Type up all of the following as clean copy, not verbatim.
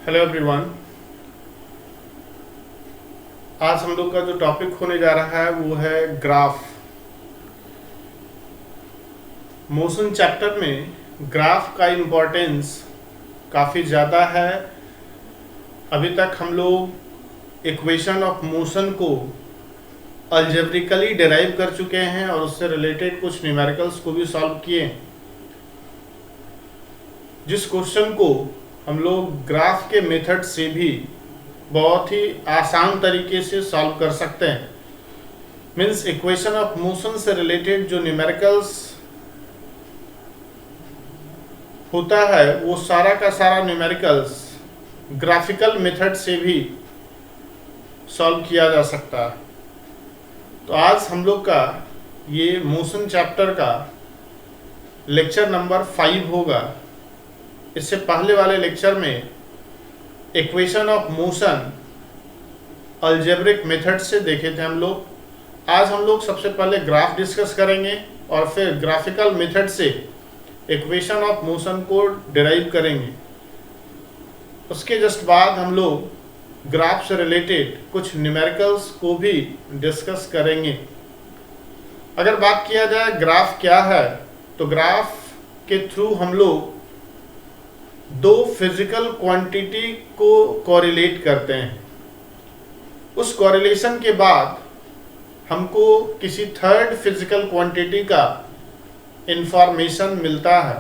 Hello everyone. आज हम लोग का जो टॉपिक होने जा रहा है वो है ग्राफ। मोशन चैप्टर में ग्राफ का इम्पोर्टेंस काफ़ी ज़्यादा है। अभी तक हम लोग इक्वेशन ऑफ मोशन को अलजेब्रिकली डिराइव कर चुके हैं और उससे रिलेटेड कुछ न्यूमेरिकल्स को भी सॉल्व किए। जिस क्वेश्चन को हम लोग ग्राफ के मेथड से भी बहुत ही आसान तरीके से सॉल्व कर सकते हैं। मीन्स इक्वेशन ऑफ मोशन से रिलेटेड जो न्यूमेरिकल्स होता है वो सारा का सारा न्यूमेरिकल्स ग्राफिकल मेथड से भी सॉल्व किया जा सकता है। तो आज हम लोग का ये मोशन चैप्टर का लेक्चर नंबर 5 होगा। इससे पहले वाले लेक्चर में equation of motion algebraic method से देखे थे हम लोग। आज हम लोग सबसे पहले ग्राफ डिस्कस करेंगे और फिर ग्राफिकल मेथड से इक्वेशन ऑफ मोशन को डिराइव करेंगे। उसके जस्ट बाद हम लोग ग्राफ से रिलेटेड कुछ न्यूमेरिकल्स को भी डिस्कस करेंगे। अगर बात किया जाए ग्राफ क्या है, तो ग्राफ के थ्रू हम लोग दो फिजिकल क्वांटिटी को कोरिलेट करते हैं। उस कोरिलेशन के बाद हमको किसी थर्ड फिजिकल क्वांटिटी का इंफॉर्मेशन मिलता है।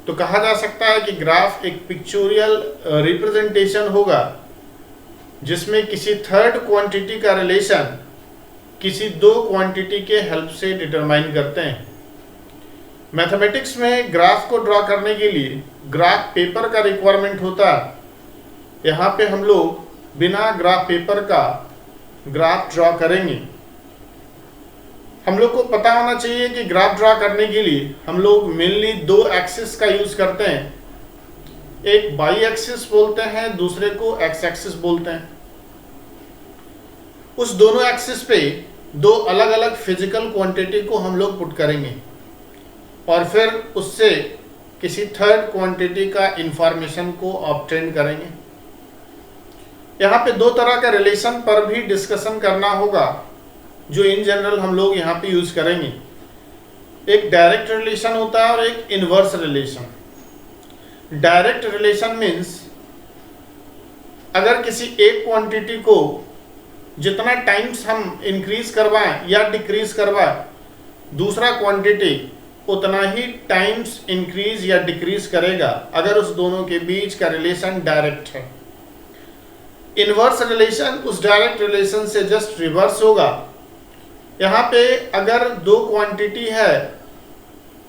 तो कहा जा सकता है कि ग्राफ एक पिक्चोरियल रिप्रेजेंटेशन होगा जिसमें किसी थर्ड क्वांटिटी का रिलेशन किसी दो क्वांटिटी के हेल्प से डिटरमाइन करते हैं। मैथमेटिक्स में ग्राफ को ड्रॉ करने के लिए ग्राफ पेपर का रिक्वायरमेंट होता है। यहाँ पे हम लोग बिना ग्राफ पेपर का ग्राफ ड्रॉ करेंगे। हम लोग को पता होना चाहिए कि ग्राफ ड्रॉ करने के लिए हम लोग मेनली दो एक्सिस का यूज करते हैं। एक बाई एक्सिस बोलते हैं, दूसरे को एक्स एक्सिस बोलते हैं। उस दोनों एक्सिस पे दो अलग अलग फिजिकल क्वांटिटी को हम लोग पुट करेंगे और फिर उससे किसी थर्ड क्वांटिटी का इंफॉर्मेशन को ऑब्टेन करेंगे। यहाँ पे दो तरह का रिलेशन पर भी डिस्कशन करना होगा जो इन जनरल हम लोग यहाँ पे यूज करेंगे। एक डायरेक्ट रिलेशन होता है और एक inverse relation. Direct relation means अगर किसी एक क्वांटिटी को जितना टाइम्स हम इंक्रीज करवाएं या डिक्रीज करवाएं, दूसरा क्वांटिटी उतना ही टाइम्स इंक्रीज या डिक्रीज करेगा अगर उस दोनों के बीच का रिलेशन डायरेक्ट है। इनवर्स रिलेशन उस डायरेक्ट रिलेशन से जस्ट रिवर्स होगा। यहाँ पे अगर दो क्वांटिटी है,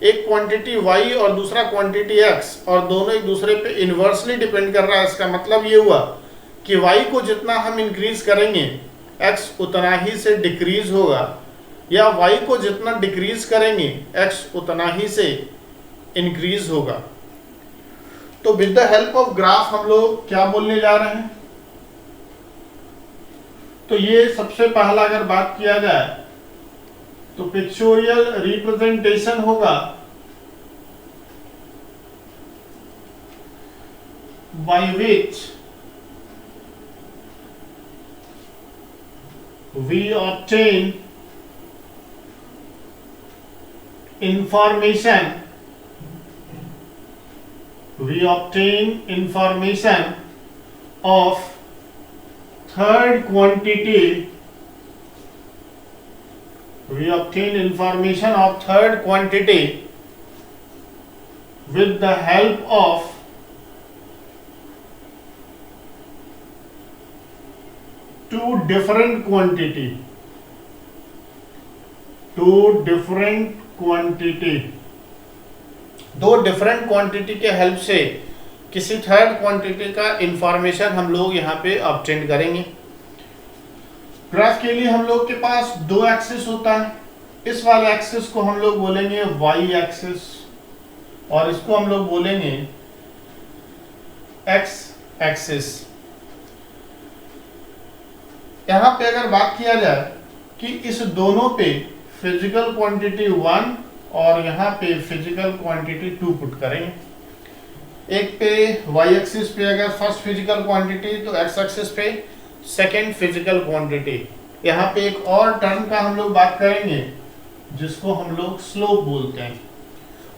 एक क्वांटिटी y और दूसरा क्वांटिटी x, और दोनों एक दूसरे पे इनवर्सली डिपेंड कर रहा है, इसका मतलब ये हुआ कि y को जितना हम इंक्रीज करेंगे x उतना ही से डिक्रीज होगा, या y को जितना डिक्रीज करेंगे x उतना ही से इंक्रीज होगा। तो with the help of graph हम लोग क्या बोलने जा रहे हैं, तो ये सबसे पहला अगर बात किया जाए तो पिक्चोरियल रिप्रेजेंटेशन होगा by which we obtain information of third quantity. We obtain information of third quantity with the help of two different quantity. दो डिफरेंट क्वांटिटी के हेल्प से किसी थर्ड क्वांटिटी का इंफॉर्मेशन हम लोग यहाँ पे ऑब्टेन करेंगे। ग्राफ के लिए हम लोग के पास दो एक्सिस होता है। इस वाले एक्सिस को हम लोग बोलेंगे y एक्सिस और इसको हम लोग बोलेंगे x एक्सिस। यहाँ पे अगर बात किया जाए कि इस दोनों पे फिजिकल क्वांटिटी 1 और यहाँ पे फिजिकल क्वांटिटी 2 पुट करेंगे। एक पे वाई एक्सिस पे अगर फर्स्ट फिजिकल क्वांटिटी तो एक्स एक्सिस पे सेकेंड फिजिकल क्वांटिटी। यहाँ पे एक और टर्म का हम लोग बात करेंगे जिसको हम लोग स्लोप बोलते हैं,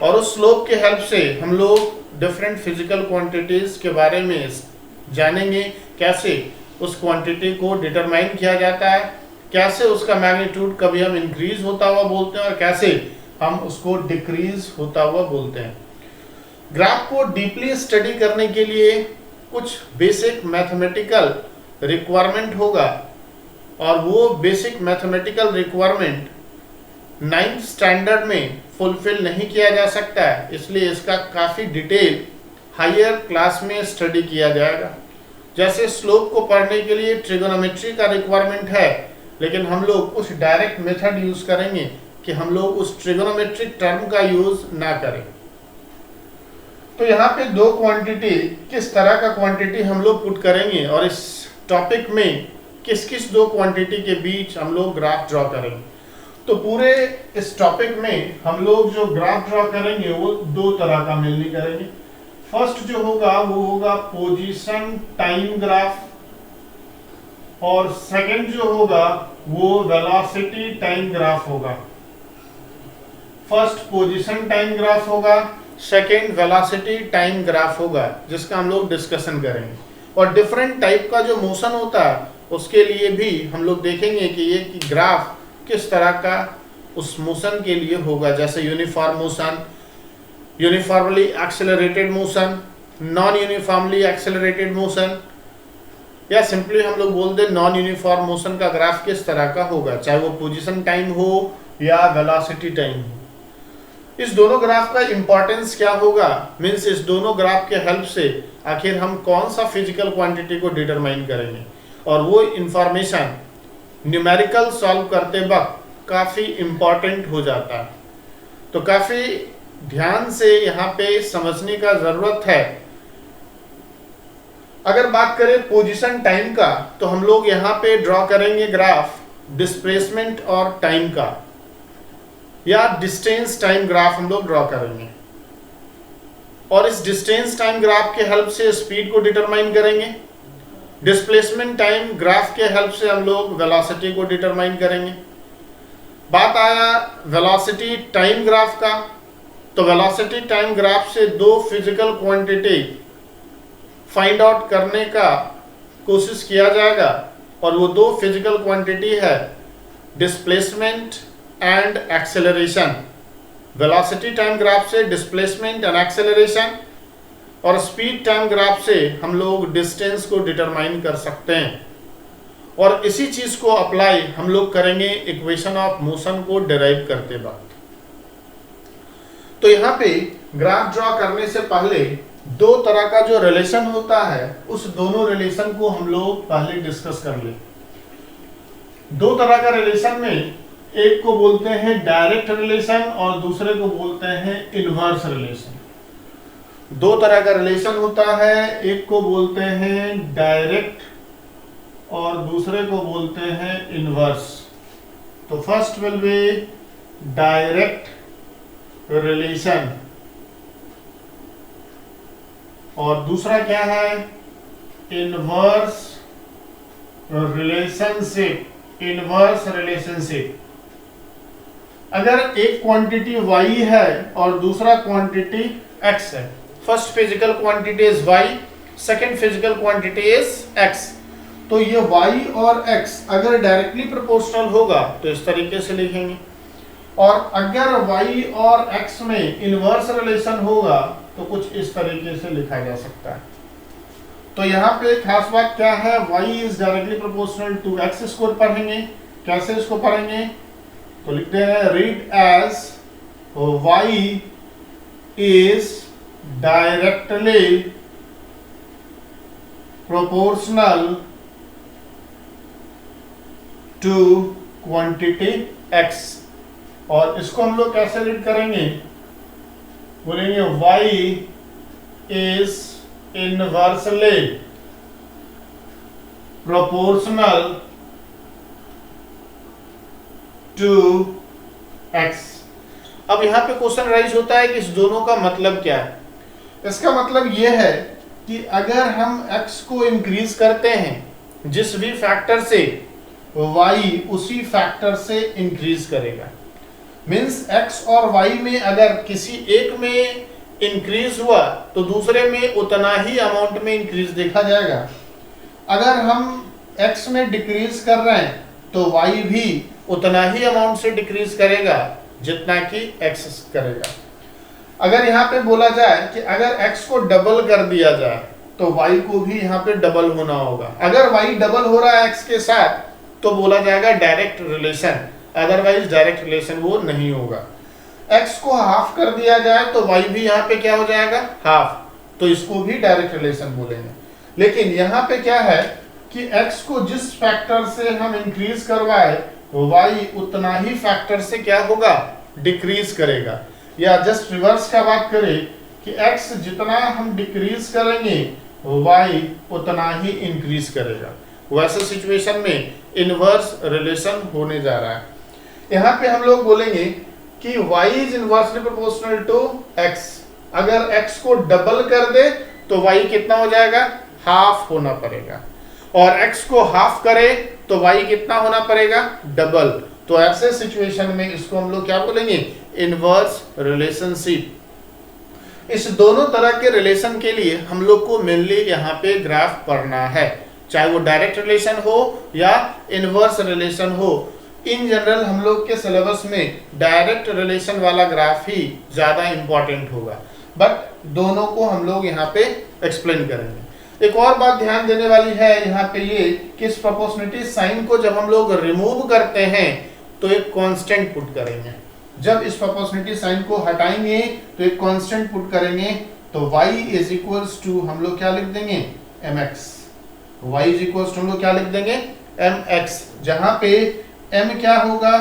और उस स्लोप के हेल्प से हम लोग डिफरेंट फिजिकल क्वांटिटीज के बारे में जानेंगे, कैसे उस क्वांटिटी को डिटरमाइन किया जाता है, कैसे उसका मैग्नीट्यूड कभी हम इंक्रीज होता हुआ बोलते हैं और कैसे हम उसको डिक्रीज होता हुआ बोलते हैं। ग्राफ को डीपली स्टडी करने के लिए कुछ बेसिक मैथमेटिकल रिक्वायरमेंट होगा, और वो basic mathematical requirement 9th standard में फुलफिल नहीं किया जा सकता है, इसलिए इसका काफ़ी डिटेल हायर क्लास में स्टडी किया जाएगा। जैसे स्लोप को पढ़ने के लिए ट्रिगोनोमेट्री का रिक्वायरमेंट है, लेकिन हम लोग कुछ डायरेक्ट मेथड यूज करेंगे कि हम लोग उस ट्रिगोनोमेट्रिक टर्म का यूज ना करें। तो यहाँ पे दो क्वांटिटी, किस तरह का क्वांटिटी हम लोग पुट करेंगे और इस टॉपिक में किस किस दो क्वांटिटी के बीच हम लोग ग्राफ ड्रॉ करेंगे। तो पूरे इस टॉपिक में हम लोग जो ग्राफ ड्रॉ करेंगे वो दो तरह का मेनली करेंगे। फर्स्ट जो होगा वो होगा पोजीशन टाइम ग्राफ, और सेकंड जो होगा वो वेलोसिटी टाइम ग्राफ होगा। फर्स्ट पोजीशन टाइम ग्राफ होगा, सेकंड वेलोसिटी टाइम ग्राफ होगा, जिसका हम लोग डिस्कशन करेंगे। और डिफरेंट टाइप का जो मोशन होता है उसके लिए भी हम लोग देखेंगे कि ये ग्राफ किस तरह का उस मोशन के लिए होगा, जैसे uniform motion, uniformly accelerated motion, non uniformly accelerated motion, या सिंपली हम लोग बोल दें नॉन यूनिफॉर्म मोशन का ग्राफ किस तरह का होगा, चाहे वो पोजीशन टाइम हो या वेलोसिटी टाइम हो। इस दोनों ग्राफ का इंपॉर्टेंस क्या होगा, मीन्स इस दोनों ग्राफ के हेल्प से आखिर हम कौन सा फिजिकल क्वांटिटी को डिटरमाइन करेंगे, और वो इंफॉर्मेशन न्यूमेरिकल सॉल्व करते वक्त काफ़ी इम्पॉर्टेंट हो जाता है। तो काफ़ी ध्यान से यहाँ पे समझने का ज़रूरत है। अगर बात करें पोजीशन टाइम का, तो हम लोग यहाँ पे ड्रॉ करेंगे ग्राफ डिस्प्लेसमेंट और टाइम का, या डिस्टेंस टाइम ग्राफ हम लोग ड्रॉ करेंगे, और इस डिस्टेंस टाइम ग्राफ के हेल्प से स्पीड को डिटरमाइन करेंगे। डिस्प्लेसमेंट टाइम ग्राफ के हेल्प से हम लोग वेलोसिटी को डिटरमाइन करेंगे। बात आया वेलोसिटी टाइम ग्राफ का, तो वेलोसिटी टाइम ग्राफ से दो फिजिकल क्वांटिटी फाइंड आउट करने का कोशिश किया जाएगा, और वो दो फिजिकल क्वांटिटी है displacement and acceleration. Velocity time graph से डिस्प्लेसमेंट एंड एक्सेलरेशन, और स्पीड टाइम ग्राफ से हम लोग डिस्टेंस को डिटरमाइन कर सकते हैं। और इसी चीज को अप्लाई हम लोग करेंगे इक्वेशन ऑफ मोशन को डिराइव करते वक्त। तो यहाँ पे ग्राफ ड्रॉ करने से पहले दो तरह का जो रिलेशन होता है उस दोनों रिलेशन को हम लोग पहले डिस्कस कर ले। दो तरह का रिलेशन में एक को बोलते हैं डायरेक्ट रिलेशन और दूसरे को बोलते हैं इनवर्स रिलेशन। दो तरह का रिलेशन होता है, एक को बोलते हैं डायरेक्ट और दूसरे को बोलते हैं इनवर्स। तो first will be direct relation, और दूसरा क्या है, इनवर्स रिलेशनशिप। इनवर्स रिलेशनशिप, अगर एक क्वांटिटी y है और दूसरा क्वांटिटी x है, first physical quantity is y, second physical quantity is x, तो ये y और x अगर डायरेक्टली प्रोपोर्शनल होगा तो इस तरीके से लिखेंगे, और अगर y और x में इनवर्स रिलेशन होगा तो कुछ इस तरीके से लिखा जा सकता है। तो यहाँ पे खास बात क्या है, y is directly proportional to x, इसको पढ़ेंगे। कैसे इसको पढ़ेंगे, तो लिखते हैं read as y is directly proportional to quantity x, और इसको हम लोग कैसे रीड करेंगे, बोलेंगे y is inversely proportional to x। अब यहां पे क्वेश्चन राइज होता है कि इस दोनों का मतलब क्या है। इसका मतलब ये है कि अगर हम x को इंक्रीज करते हैं जिस भी फैक्टर से, y उसी फैक्टर से इंक्रीज करेगा। मीन्स x और y में अगर किसी एक में इंक्रीज हुआ तो दूसरे में उतना ही अमाउंट में इंक्रीज देखा जाएगा। अगर हम x में डिक्रीज कर रहे हैं तो y भी उतना ही अमाउंट से डिक्रीज करेगा जितना कि x करेगा। अगर यहाँ पे बोला जाए कि अगर x को डबल कर दिया जाए तो y को भी यहाँ पे डबल होना होगा। अगर y डबल हो रहा है x के साथ तो बोला जाएगा direct relation, otherwise direct relation वो नहीं होगा। x को हाफ कर दिया जाए तो y भी यहाँ पे क्या हो जाएगा, हाफ, तो इसको भी डायरेक्ट रिलेशन बोलेंगे। लेकिन यहाँ पे क्या है कि x को जिस फैक्टर से हम इंक्रीज करवाए y उतना ही फैक्टर से क्या होगा, डिक्रीज करेगा। या जस्ट रिवर्स का बात करें कि x जितना हम डिक्रीज करेंगे y उतना ही इंक्रीज करेगा। वैसे सिचुएशन में इनवर्स रिलेशन होने जा रहा है। यहाँ पे हम लोग बोलेंगे कि y is inversely proportional to x। अगर x को डबल कर दे तो y कितना हो जाएगा, हाफ होना पड़ेगा, और x को हाफ करे तो y कितना होना पड़ेगा, डबल। तो ऐसे सिचुएशन में इसको हम लोग क्या बोलेंगे, इनवर्स रिलेशनशिप। इस दोनों तरह के रिलेशन के लिए हम लोग को मेनली यहाँ पे ग्राफ पढ़ना है, चाहे वो डायरेक्ट रिलेशन हो या इनवर्स रिलेशन हो। इन जनरल हम लोग के सिलेबस में डायरेक्ट रिलेशन वाला ग्राफ ही ज्यादा इंपॉर्टेंट होगा, बट दोनों को हम लोग यहाँ पे एक्सप्लेन करेंगे। एक और बात ध्यान देने वाली है यहाँ पे ये कि इस प्रोपोर्शनलिटी साइन को जब हम लोग रिमूव करते हैं तो एक कांस्टेंट पुट करेंगे। जब इस प्रोपोर्शनलिटी साइन को हटाएंगे तो एक कांस्टेंट पुट करेंगे, तो y इज इक्वल्स टू हम लोग क्या लिख देंगे, mx। y is equals to हम लोग क्या लिख देंगे, mx, जहां पे m क्या होगा,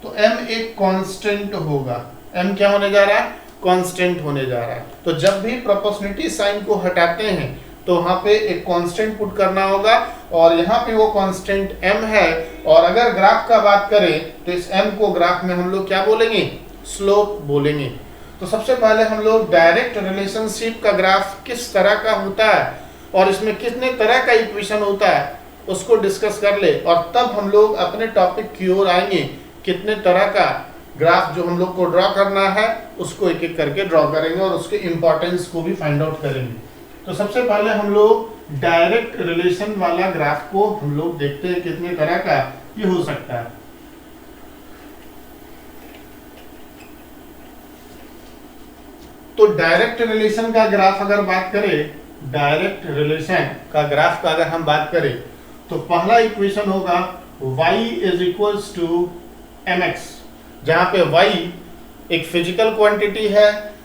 तो m एक कांस्टेंट होगा। m क्या होने जा रहा है, कांस्टेंट होने जा रहा है। तो जब भी प्रोपोर्शनलिटी साइन को हटाते हैं तो वहां पे एक कांस्टेंट पुट करना होगा, और यहाँ पे वो कांस्टेंट m है। और अगर ग्राफ का बात करें तो इस m को ग्राफ में हम लोग क्या बोलेंगे, स्लोप बोलेंगे। तो सबसे पहले हम लोग डायरेक्ट रिलेशनशिप का ग्राफ किस तरह का होता है और इसमें कितने तरह का इक्वेशन होता है उसको डिस्कस कर ले, और तब हम लोग अपने टॉपिक की ओर आएंगे। कितने तरह का ग्राफ जो हम लोग को ड्रॉ करना है उसको एक एक करके ड्रॉ करेंगे और उसके इंपॉर्टेंस को भी फाइंड आउट करेंगे। तो सबसे पहले हम लोग डायरेक्ट रिलेशन वाला ग्राफ को हम लोग देखते हैं कितने तरह का ये हो सकता है। तो डायरेक्ट रिलेशन का ग्राफ अगर बात करें, डायरेक्ट रिलेशन का ग्राफ का अगर हम बात करें तो पहला इक्वेशन होगा y is equals to mx, जहां पे y एक फिजिकल क्वांटिटी है,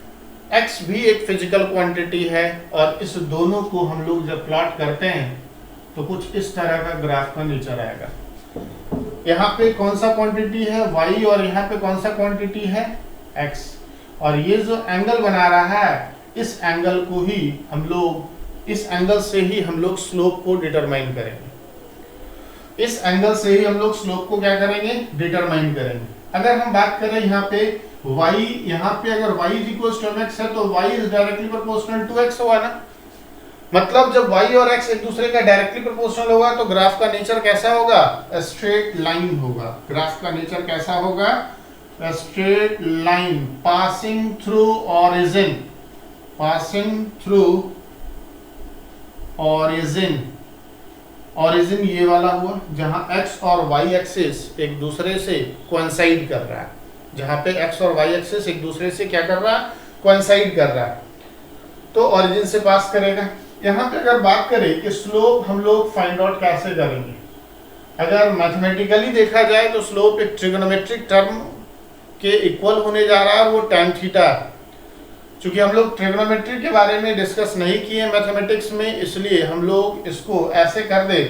x भी एक फिजिकल क्वांटिटी है, और इस दोनों को हम लोग जब प्लॉट करते हैं तो कुछ इस तरह का ग्राफ का नेचर आएगा। यहाँ पे कौन सा क्वांटिटी है, y, और यहाँ पे कौन सा क्वांटिटी है, x, और ये जो एंगल बना रहा है इस एंगल को ही हम लोग, इस एंगल से ही हम लोग स्लोप को डिटरमाइन करेंगे। इस एंगल से ही हम लोग स्लोप को क्या करेंगे, डिटरमाइन करेंगे। अगर हम बात करें यहाँ पे y, यहाँ पे अगर y is equal to mx है तो y is directly proportional to x होगा ना। मतलब जब y और x एक दूसरे का डायरेक्टली प्रोपोर्शनल होगा तो ग्राफ का नेचर कैसा होगा, स्ट्रेट लाइन होगा। ग्राफ का नेचर कैसा होगा, straight line passing through origin, passing through origin. Origin ये वाला हुआ जहां x और y एक्सिस एक दूसरे से कोइंसाइड कर रहा है, जहां पे x और y एक्सिस एक दूसरे से क्या कर रहा है, कोइंसाइड कर रहा है, तो ऑरिजिन से पास करेगा। यहाँ पे अगर बात करें कि स्लोप हम लोग फाइंड आउट कैसे करेंगे, अगर मैथमेटिकली देखा जाए तो स्लोप एक ट्रिग्नोमेट्रिक टर्म के इक्वल होने जा रहा है, वो tan थीटा। चूंकि हम लोग ट्रिग्नोमेट्री के बारे में डिस्कस नहीं किए मैथमेटिक्स में, इसलिए हम लोग इसको ऐसे कर दे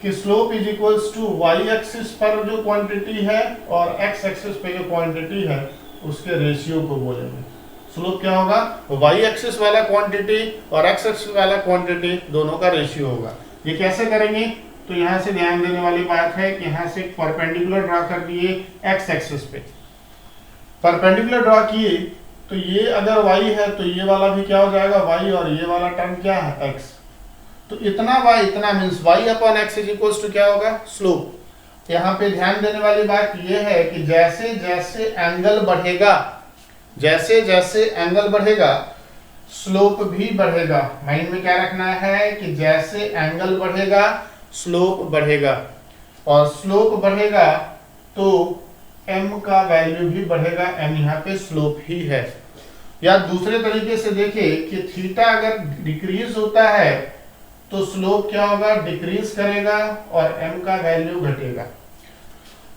कि slope is equals to y axis पर जो क्वांटिटी है और x एक्सिस पे जो क्वांटिटी है उसके रेशियो को बोलेंगे। स्लोप क्या होगा, y एक्सिस वाला क्वांटिटी और x एक्सिस वाला क्वांटिटी दोनों का रेशियो होगा। ये कैसे करेंगे, तो यहाँ से ध्यान देने वाली बात है कि यहाँ से एक परपेंडिकुलर ड्रॉ कर दिए x एक्सिस पे, परपेंडिकुलर ड्रॉ किए तो ये अगर y है तो ये वाला भी क्या हो जाएगा y, और ये वाला टर्म क्या है x। तो इतना y इतना means y upon x is equals to क्या होगा, स्लोप। यहाँ पे ध्यान देने वाली बात ये है कि जैसे जैसे एंगल बढ़ेगा, जैसे जैसे एंगल बढ़ेगा स्लोप भी बढ़ेगा। माइंड में क्या रखना है कि जैसे एंगल बढ़ेगा स्लोप बढ़ेगा, और स्लोप बढ़ेगा तो m का वैल्यू भी बढ़ेगा। m यहाँ पे स्लोप ही है। या दूसरे तरीके से देखें कि थीटा अगर डिक्रीज होता है तो स्लोप क्या होगा, डिक्रीज करेगा और m का वैल्यू घटेगा।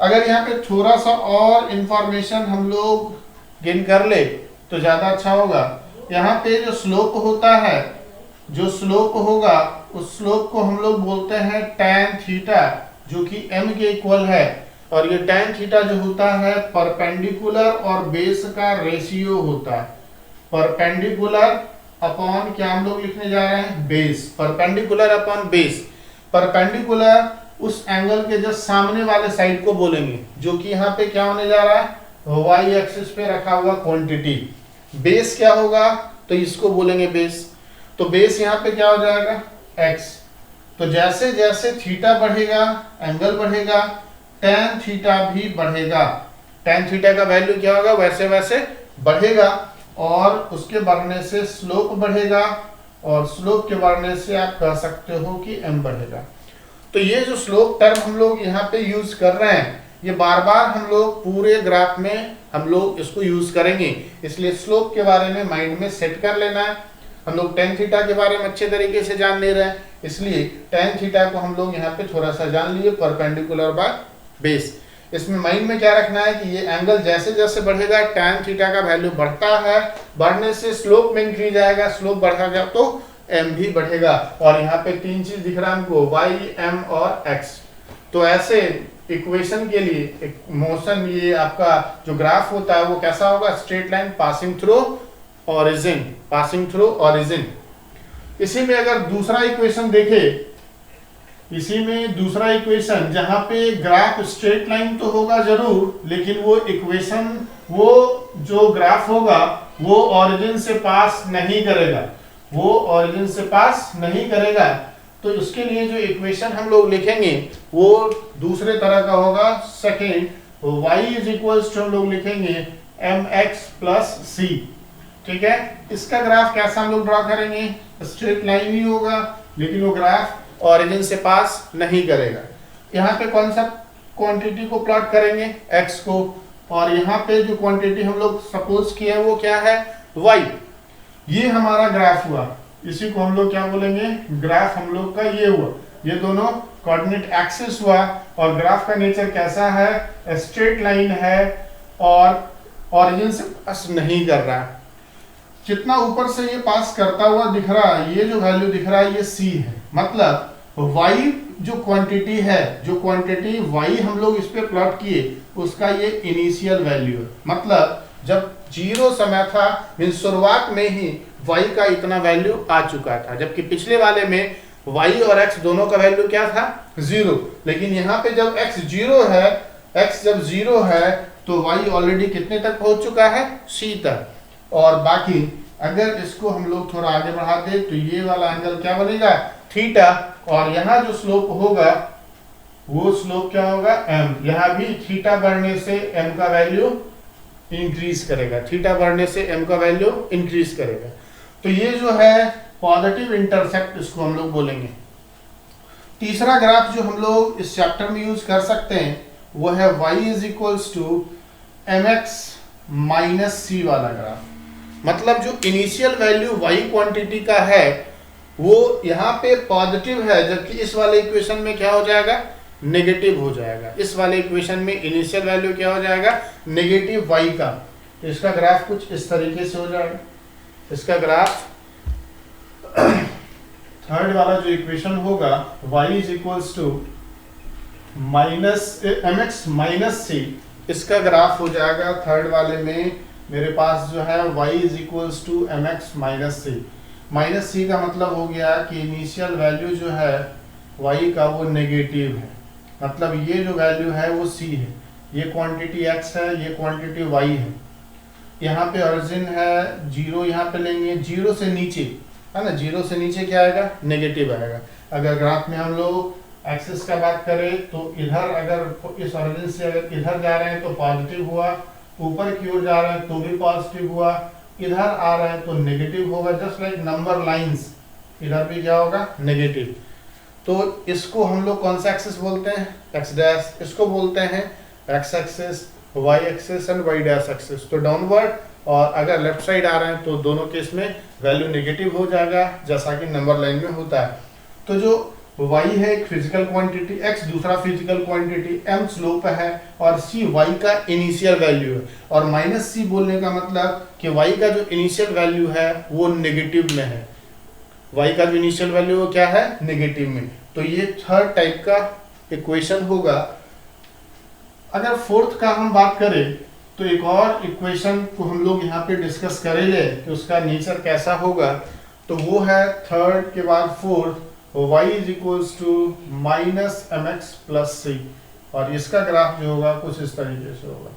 अगर यहाँ पे थोड़ा सा और इंफॉर्मेशन हम लोग गेन कर ले तो ज्यादा अच्छा होगा। यहाँ पे जो स्लोप होता है, जो स्लोप होगा उस स्लोप को हम लोग बोलते हैं tan थीटा, जो कि m के इक्वल है। और ये tan थीटा जो होता है परपेंडिकुलर और बेस का रेशियो होता है। परपेंडिकुलर अपॉन क्या हम लोग लिखने जा रहे हैं, base. Perpendicular upon base. Perpendicular उस एंगल के जस्ट सामने वाले साइड को बोलेंगे, जो कि यहाँ पे क्या होने जा रहा है, y एक्सिस पे रखा हुआ क्वांटिटी। बेस क्या होगा, तो इसको बोलेंगे बेस। तो बेस यहाँ पे क्या हो जाएगा, x। तो जैसे जैसे थीटा बढ़ेगा एंगल बढ़ेगा, tan थीटा भी बढ़ेगा। tan थीटा का वैल्यू क्या होगा, वैसे वैसे बढ़ेगा, और उसके बढ़ने से स्लोप बढ़ेगा, और स्लोप के बढ़ने से आप कह सकते हो कि m बढ़ेगा। तो ये जो स्लोप टर्म हम लोग यहाँ पे यूज कर रहे हैं, ये बार बार हम लोग पूरे ग्राफ में हम लोग इसको यूज करेंगे। इसलिए स्लोप के बारे में माइंड में सेट कर लेना है। हम लोग tan थीटा के बारे में अच्छे तरीके से जान ले रहे हैं, इसलिए tan थीटा को हम लोग यहाँ पे थोड़ा सा जान लिए, परपेंडिकुलर बाय बेस। इसमें माइंड में क्या रखना है कि ये एंगल जैसे जैसे बढ़ेगा tan थीटा का वैल्यू बढ़ता है, बढ़ने से स्लोप में इंक्रीज आएगा, स्लोप बढ़ा गया तो m भी बढ़ेगा। और यहाँ पे तीन चीज दिख रहा है हमको, y, m और x। तो ऐसे इक्वेशन के लिए एक मोशन, ये आपका जो ग्राफ होता है वो कैसा होगा, straight line passing through origin, passing through origin. इसी में अगर दूसरा इक्वेशन देखे, इसी में दूसरा इक्वेशन जहां पे ग्राफ स्ट्रेट लाइन तो होगा जरूर, लेकिन वो इक्वेशन, वो जो ग्राफ होगा वो ओरिजिन से पास नहीं करेगा, वो ओरिजिन से पास नहीं करेगा। तो उसके लिए जो इक्वेशन हम लोग लिखेंगे वो दूसरे तरह का होगा। Second, y is equals to हम लोग लिखेंगे mx प्लस c। ठीक है, इसका ग्राफ कैसा हम लोग ड्रॉ करेंगे, स्ट्रेट लाइन ही होगा, लेकिन वो ग्राफ ओरिजिन से पास नहीं करेगा। यहाँ पे कौन सा क्वांटिटी को प्लॉट करेंगे, x को, और यहाँ पे जो क्वांटिटी हम लोग सपोज किया है वो क्या है, y। ये हमारा ग्राफ हुआ, इसी को हम लोग क्या बोलेंगे, ग्राफ हम लोग का ये हुआ। ये दोनों कोऑर्डिनेट एक्सिस हुआ, और ग्राफ का नेचर कैसा है, स्ट्रेट लाइन है, और ओरिजिन से पास नहीं कर रहा है। कितना ऊपर से ये पास करता हुआ दिख रहा है, ये जो वैल्यू दिख रहा है ये c है। मतलब y जो क्वांटिटी है, जो क्वांटिटी y हम लोग इस पे प्लॉट किए, उसका ये इनिशियल वैल्यू है। मतलब जब जीरो समय था, मीन शुरुआत में ही y का इतना वैल्यू आ चुका था, जबकि पिछले वाले में y और x दोनों का वैल्यू क्या था, जीरो। लेकिन यहाँ पे जब x जीरो है, x जब जीरो है तो y ऑलरेडी कितने तक पहुंच चुका है, c तक। और बाकी अगर इसको हम लोग थोड़ा आगे बढ़ा दे तो ये वाला एंगल क्या बनेगा, थीटा, और यहाँ जो स्लोप होगा वो स्लोप क्या होगा, m। यहाँ भी थीटा बढ़ने से m का वैल्यू इंक्रीज करेगा, थीटा बढ़ने से m का वैल्यू इंक्रीज करेगा। तो ये जो है पॉजिटिव इंटरसेप्ट, इसको हम लोग बोलेंगे। तीसरा ग्राफ जो हम लोग इस चैप्टर में यूज कर सकते हैं वो है y is equals to mx minus c वाला ग्राफ। मतलब जो इनिशियल वैल्यू y क्वांटिटी का है वो यहाँ पे पॉजिटिव है, जबकि इस वाले इक्वेशन में क्या हो जाएगा, नेगेटिव हो जाएगा। इस वाले इक्वेशन में इनिशियल वैल्यू क्या हो जाएगा, नेगेटिव y का। तो इसका ग्राफ कुछ इस तरीके से हो जाएगा। इसका ग्राफ थर्ड वाला जो इक्वेशन होगा, y is equals to minus mx minus c, इसका ग्राफ हो जाएगा थर्ड वाले में मेरे पास जो है y is equals to mx minus c। Minus c का मतलब हो गया कि इनिशियल वैल्यू जो है y का वो नेगेटिव है। मतलब ये जो वैल्यू है वो c है, ये क्वांटिटी x है, ये क्वांटिटी y है। यहाँ पे ओरिजिन है 0, यहाँ पे लेंगे 0 से नीचे, है ना, 0 से नीचे क्या आएगा, नेगेटिव आएगा। अगर ग्राफ में हम लोग एक्सिस का बात करें तो इधर अगर इस ओरिजिन से अगर इधर जा रहे हैं तो पॉजिटिव हुआ, ऊपर की ओर जा रहे हैं तो भी पॉजिटिव हुआ, इधर आ रहे हैं तो नेगेटिव होगा। जस्ट लाइक नंबर लाइंस, इधर भी क्या होगा, नेगेटिव। तो इसको हम लोग कौन सा एक्सिस बोलते हैं, एक्स डैश। इसको बोलते हैं X axis, Y axis and Y dash axis. तो डाउनवर्ड, और अगर लेफ्ट साइड आ रहे हैं तो दोनों केस में वैल्यू नेगेटिव हो जाएगा, जैसा कि नंबर लाइन में होता है। तो जो y है एक फिजिकल क्वांटिटी, x दूसरा फिजिकल क्वांटिटी, m स्लोप है और c y का इनिशियल वैल्यू है। और माइनस c बोलने का मतलब कि y का जो इनिशियल वैल्यू है वो नेगेटिव में है, y का जो इनिशियल वैल्यू वो क्या है, नेगेटिव में। तो ये थर्ड टाइप का इक्वेशन होगा। अगर फोर्थ का हम बात करें तो एक और इक्वेशन को हम लोग यहाँ पे डिस्कस करेंगे कि उसका नेचर कैसा होगा। तो वो है थर्ड के बाद fourth, y is equals to minus m x plus c. और इसका ग्राफ जो होगा कुछ इस तरीके से होगा।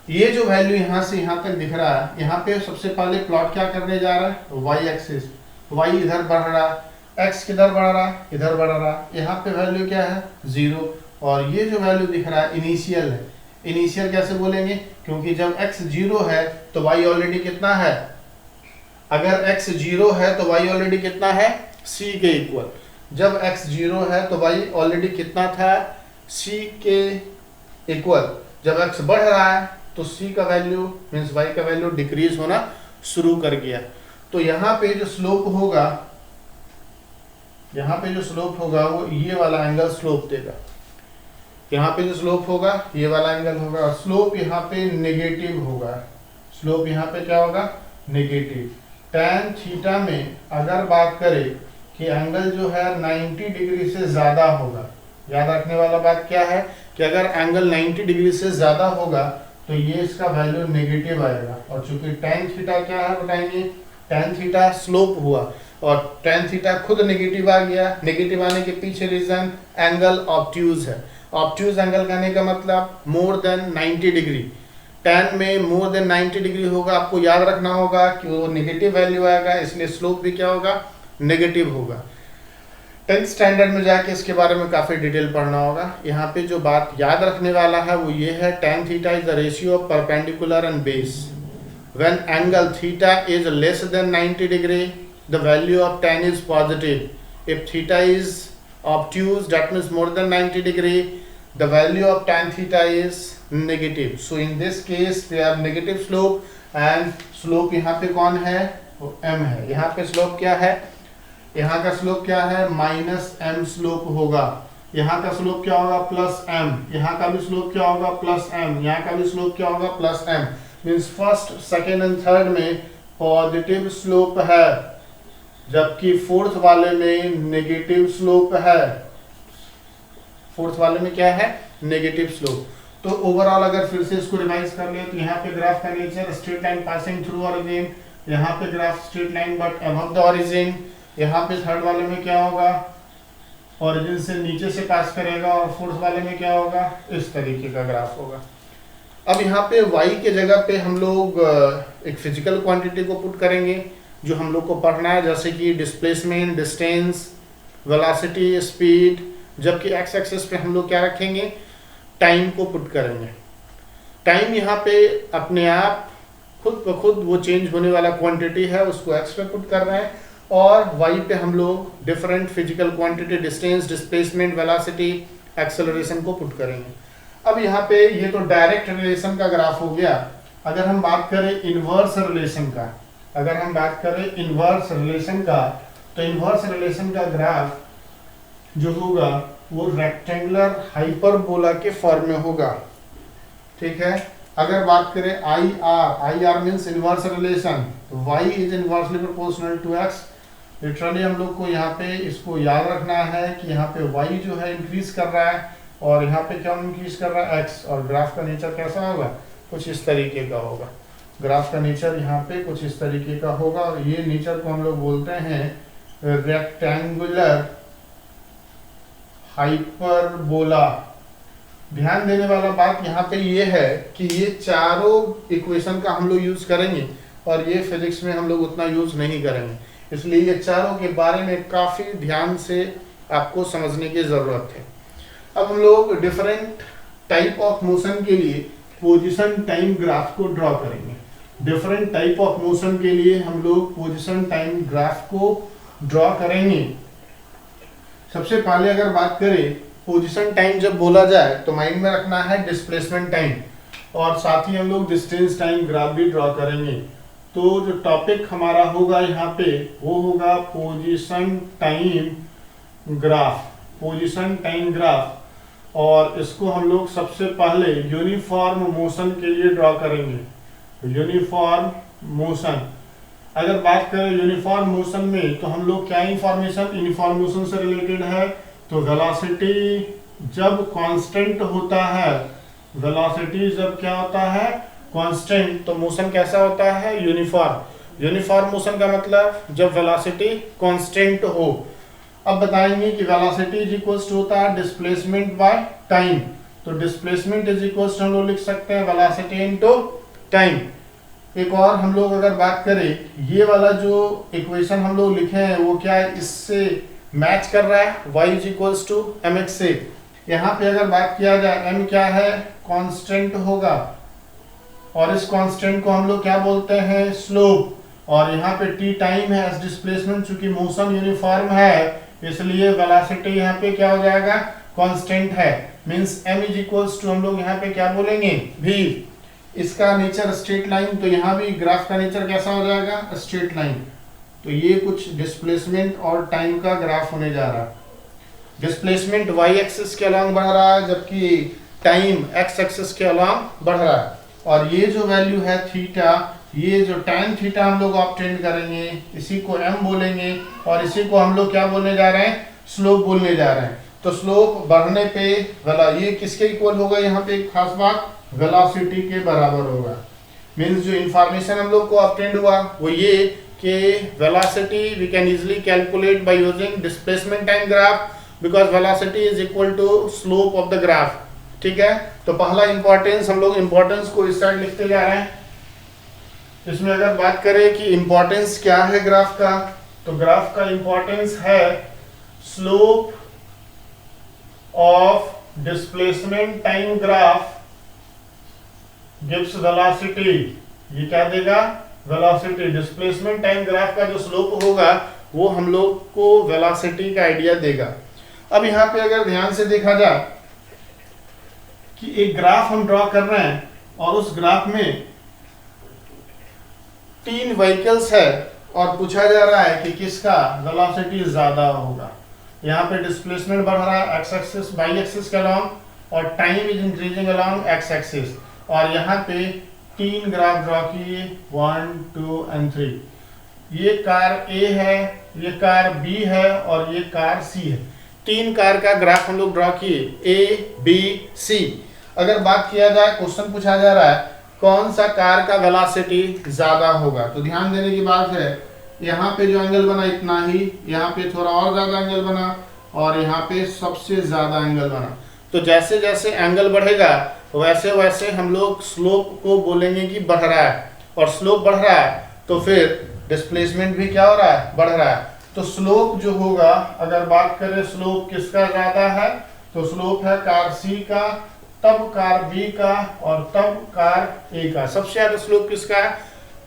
ये जो वैल्यू यहाँ से यहाँ तक दिख रहा है, यहाँ पे सबसे पहले प्लॉट क्या करने जा रहा है, y एक्सिस, y इधर बढ़ रहा है, x किधर बढ़ रहा है, इधर बढ़ रहा है। यहाँ पे वैल्यू क्या है, 0। और ये जो वैल्यू दिख रहा है इनिशियल है। इनिशियल कैसे बोलेंगे, क्योंकि जब x 0 है तो y ऑलरेडी कितना है, अगर x 0 है तो y ऑलरेडी कितना है, c के इक्वल। जब x 0 है तो y ऑलरेडी कितना था, c के इक्वल। जब x बढ़ रहा है तो c का वैल्यू मीन्स y का वैल्यू डिक्रीज होना शुरू कर गया। तो यहाँ पे जो स्लोप होगा, यहाँ पे जो स्लोप होगा वो ये वाला एंगल स्लोप देगा। यहाँ पे जो स्लोप होगा ये वाला एंगल होगा, और स्लोप यहाँ पे नेगेटिव होगा। स्लोप यहाँ पे क्या होगा, नेगेटिव। tan थीटा में अगर बात करें कि एंगल जो है 90 डिग्री से ज्यादा होगा, याद रखने वाला बात क्या है कि अगर एंगल 90 डिग्री से ज्यादा होगा तो ये इसका वैल्यू नेगेटिव आएगा। और चूंकि tan थीटा क्या है बताएंगे, tan थीटा स्लोप हुआ और tan थीटा खुद नेगेटिव आ गया। नेगेटिव आने के पीछे रीजन एंगल ऑब्ट्यूज है। ऑब्ट्यूज एंगल कहने का मतलब मोर देन 90 डिग्री। tan में मोर देन 90 डिग्री होगा, आपको याद रखना होगा कि वो नेगेटिव वैल्यू आएगा, इसलिए स्लोप भी क्या होगा, नेगेटिव होगा। 10th स्टैंडर्ड में जाके इसके बारे में काफी डिटेल पढ़ना होगा। यहाँ पे जो बात याद रखने वाला है वो ये है, tan theta is the ratio of perpendicular and base. When angle theta is less than 90 degree the value of tan is positive. If theta is obtuse, that means more than 90 degree, the value of tan theta is negative. So in this case we have negative slope, and slope यहाँ पे कौन है, वो m है। यहाँ पे slope क्या है, यहाँ का slope क्या है, माइनस m slope होगा। यहाँ का slope क्या होगा, प्लस m। यहाँ का भी slope क्या होगा, प्लस m। यहाँ का भी slope क्या होगा, plus m। Means first, second and third में पॉजिटिव स्लोप है, जबकि फोर्थ वाले में नेगेटिव स्लोप है। फोर्थ वाले में क्या है, नेगेटिव स्लोप। तो ओवरऑल अगर फिर से इसको रिवाइज कर ले तो यहाँ पे ग्राफ का nature straight line passing through origin, यहाँ पे graph straight line but above the origin. यहाँ पे थर्ड वाले में क्या होगा, ओरिजिन से नीचे से पास करेगा, और फोर्थ वाले में क्या होगा, इस तरीके का ग्राफ होगा। अब यहाँ पे y के जगह पे हम लोग एक फिजिकल क्वांटिटी को पुट करेंगे जो हम लोग को पढ़ना है, जैसे कि डिस्प्लेसमेंट, डिस्टेंस, वेलोसिटी, स्पीड। जबकि एक्स एक्सिस पे हम लोग क्या रखेंगे, टाइम को पुट करेंगे। टाइम यहाँ पे अपने आप खुद ब खुद वो चेंज होने वाला क्वांटिटी है, उसको एक्स पे पुट कर रहे हैं, और वाई पे हम लोग different physical quantity, distance, displacement, velocity, acceleration को पुट करेंगे। अब यहाँ पे ये तो डायरेक्ट रिलेशन का ग्राफ हो गया। अगर हम बात करें इनवर्स रिलेशन का, अगर हम बात करें इनवर्स रिलेशन का, तो इनवर्स रिलेशन का ग्राफ जो होगा वो रेक्टेंगुलर हाइपरबोला के फॉर्म में होगा। ठीक है, अगर बात करें I R means inverse relation, तो y is inversely proportional to x। Literally हम लोग को यहाँ पे इसको याद रखना है कि यहाँ पे y जो है इंक्रीज कर रहा है, और यहाँ पे क्या इंक्रीज कर रहा है, x। और ग्राफ का नेचर कैसा होगा, कुछ इस तरीके का होगा। ग्राफ का नेचर यहाँ पे कुछ इस तरीके का होगा, और ये नेचर को हम लोग बोलते हैं रेक्टेंगुलर हाइपरबोला। ध्यान देने वाला बात यहाँ पे ये है कि ये चारों इक्वेशन का हम लोग यूज करेंगे और ये फिजिक्स में हम लोग उतना यूज नहीं करेंगे, इसलिए ये चारों के बारे में काफी ध्यान से आपको समझने की जरूरत है। अब हम लोग डिफरेंट टाइप ऑफ मोशन के लिए पोजीशन टाइम ग्राफ को ड्रॉ करेंगे। डिफरेंट टाइप ऑफ मोशन के लिए हम लोग पोजीशन टाइम ग्राफ को ड्रॉ करेंगे। सबसे पहले अगर बात करें पोजीशन टाइम, जब बोला जाए तो माइंड में रखना है डिस्प्लेसमेंट टाइम, और साथ ही हम लोग डिस्टेंस टाइम ग्राफ भी ड्रॉ करेंगे। तो जो टॉपिक हमारा होगा यहाँ पे वो होगा position time graph, position time graph. और इसको हम लोग सबसे पहले यूनिफॉर्म मोशन के लिए ड्रॉ करेंगे। यूनिफॉर्म मोशन, अगर बात करें यूनिफॉर्म मोशन में तो हम लोग क्या इंफॉर्मेशन यूनिफॉर्म मोशन से रिलेटेड है, तो वेलोसिटी जब कांस्टेंट होता है, वेलोसिटी जब क्या होता है कांस्टेंट, तो मोशन कैसा होता है यूनिफॉर्म। यूनिफॉर्म मोशन का मतलब जब वेलोसिटी कांस्टेंट हो। अब बताएंगे कि वेलोसिटी इज इक्वल्स टू होता है डिस्प्लेसमेंट बाय टाइम, तो डिस्प्लेसमेंट इज इक्वल्स टू हम लोग लिख सकते हैं वेलोसिटी इनटू टाइम। एक और हम लोग अगर बात करें, ये वाला जो इक्वेशन हम लोग लिखे हैं वो क्या है, इससे मैच कर रहा है, y is equals to M X से। यहाँ पे अगर बात किया जाए m क्या है कांस्टेंट होगा, और इस कांस्टेंट को हम लोग क्या बोलते हैं स्लोप, और यहाँ पे t टाइम है, एस डिस्प्लेसमेंट, चूंकि मोशन यूनिफॉर्म है इसलिए वेलोसिटी यहाँ पे क्या हो जाएगा कांस्टेंट है, means m is equals to हम लोग यहाँ पे क्या बोलेंगे v। इसका नेचर स्ट्रेट लाइन, तो यहाँ भी ग्राफ का नेचर कैसा हो जाएगा स्ट्रेट लाइन। तो ये कुछ डिस्प्लेसमेंट और टाइम का ग्राफ होने जा रहा है। डिस्प्लेसमेंट y एक्सिस के अलॉन्ग बढ़ रहा है जबकि टाइम x एक्सिस के अलॉन्ग बढ़ रहा है। और ये जो वैल्यू है थीटा, ये जो tan थीटा हम लोग ऑब्टेन करेंगे, इसी को m बोलेंगे, और इसी को हम लोग क्या बोलने जा रहे हैं स्लोप बोलने जा रहे हैं। तो स्लोप बढ़ने पे ये किसके इक्वल होगा, यहाँ पे एक खास बात वेलोसिटी के बराबर होगा। मींस जो इंफॉर्मेशन हम लोग को ऑब्टेन हुआ वो ये कि velocity we can easily calculate by using displacement time graph because velocity is equal to slope of the graph. ठीक है, तो पहला इंपॉर्टेंस हम लोग इंपॉर्टेंस को इस साइड लिखते जा रहे हैं। इसमें अगर बात करें कि इंपॉर्टेंस क्या है ग्राफ का, तो ग्राफ का इंपॉर्टेंस है slope of displacement time graph gives velocity. ये क्या देगा वेलोसिटी। डिस्प्लेसमेंट टाइम ग्राफ का जो स्लोप होगा वो हम लोग को वेलोसिटी का आइडिया देगा। अब यहाँ पे अगर ध्यान से देखा जाए कि एक ग्राफ हम ड्रॉ कर रहे हैं और उस ग्राफ में 3 व्हीकल्स है और पूछा जा रहा है कि किसका वेलोसिटी ज्यादा होगा। यहाँ पे डिस्प्लेसमेंट बढ़ रहा है एक्स एक्सिस वाई एक्सिस के अलॉन्ग और time is increasing along x axis. और यहाँ पे 3 ग्राफ ड्रॉ किए 1, 2 and 3। ये कार A है, ये कार B है और ये कार C है। 3 कार का ग्राफ हम लोग ड्रॉ किए A, B, C। अगर बात किया जाए क्वेश्चन पूछा जा रहा है कौन सा कार का वेलोसिटी ज्यादा होगा, तो ध्यान देने की बात है यहाँ पे जो एंगल बना इतना ही, यहाँ पे थोड़ा और ज्यादा एंगल बना और यहाँ पे सबसे ज्यादा एंगल बना। तो जैसे जैसे एंगल बढ़ेगा वैसे वैसे हम लोग स्लोप को बोलेंगे कि बढ़ रहा है, और स्लोप बढ़ रहा है तो फिर डिस्प्लेसमेंट भी क्या हो रहा है बढ़ रहा है। तो स्लोप जो होगा, अगर बात करें स्लोप किसका ज्यादा है, तो स्लोप है कार C का, तब कार B का और तब कार A का। सबसे ज्यादा स्लोप किसका है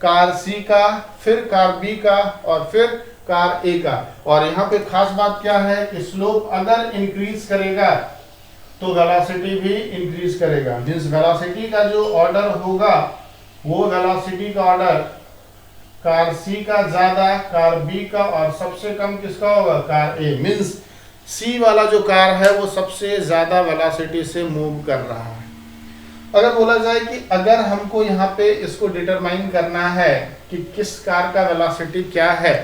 कार C का, फिर कार B का और फिर कार A का। और यहाँ पे खास बात क्या है कि स्लोप अगर इंक्रीज करेगा तो वेलोसिटी भी इंक्रीज करेगा। जिस वेलोसिटी का जो ऑर्डर होगा वो वेलोसिटी का ऑर्डर कार C का ज्यादा, कार B का और सबसे कम किसका होगा कार A। मींस C वाला जो कार है वो सबसे ज्यादा वेलोसिटी से मूव कर रहा है। अगर बोला जाए कि अगर हमको यहाँ पे इसको डिटरमाइन करना है कि किस कार का वेलोसिटी क्या है,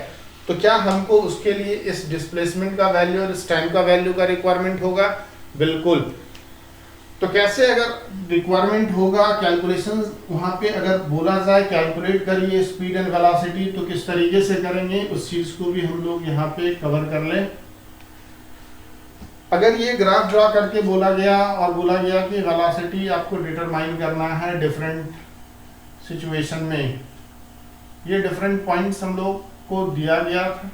तो क्या हमको उसके लिए इस डिस्प्लेसमेंट का वैल्यू और इस टाइम का वैल्यू का रिक्वायरमेंट होगा, बिल्कुल। तो कैसे अगर रिक्वायरमेंट होगा कैलकुलेशन, वहां पे अगर बोला जाए कैलकुलेट करिए स्पीड एंड वेलोसिटी, तो किस तरीके से करेंगे उस चीज को भी हम लोग यहाँ पे कवर कर लें। अगर ये ग्राफ ड्रा करके बोला गया और बोला गया कि वेलोसिटी आपको डिटरमाइन करना है डिफरेंट सिचुएशन में, ये डिफरेंट पॉइंट्स हम लोग को दिया गया था।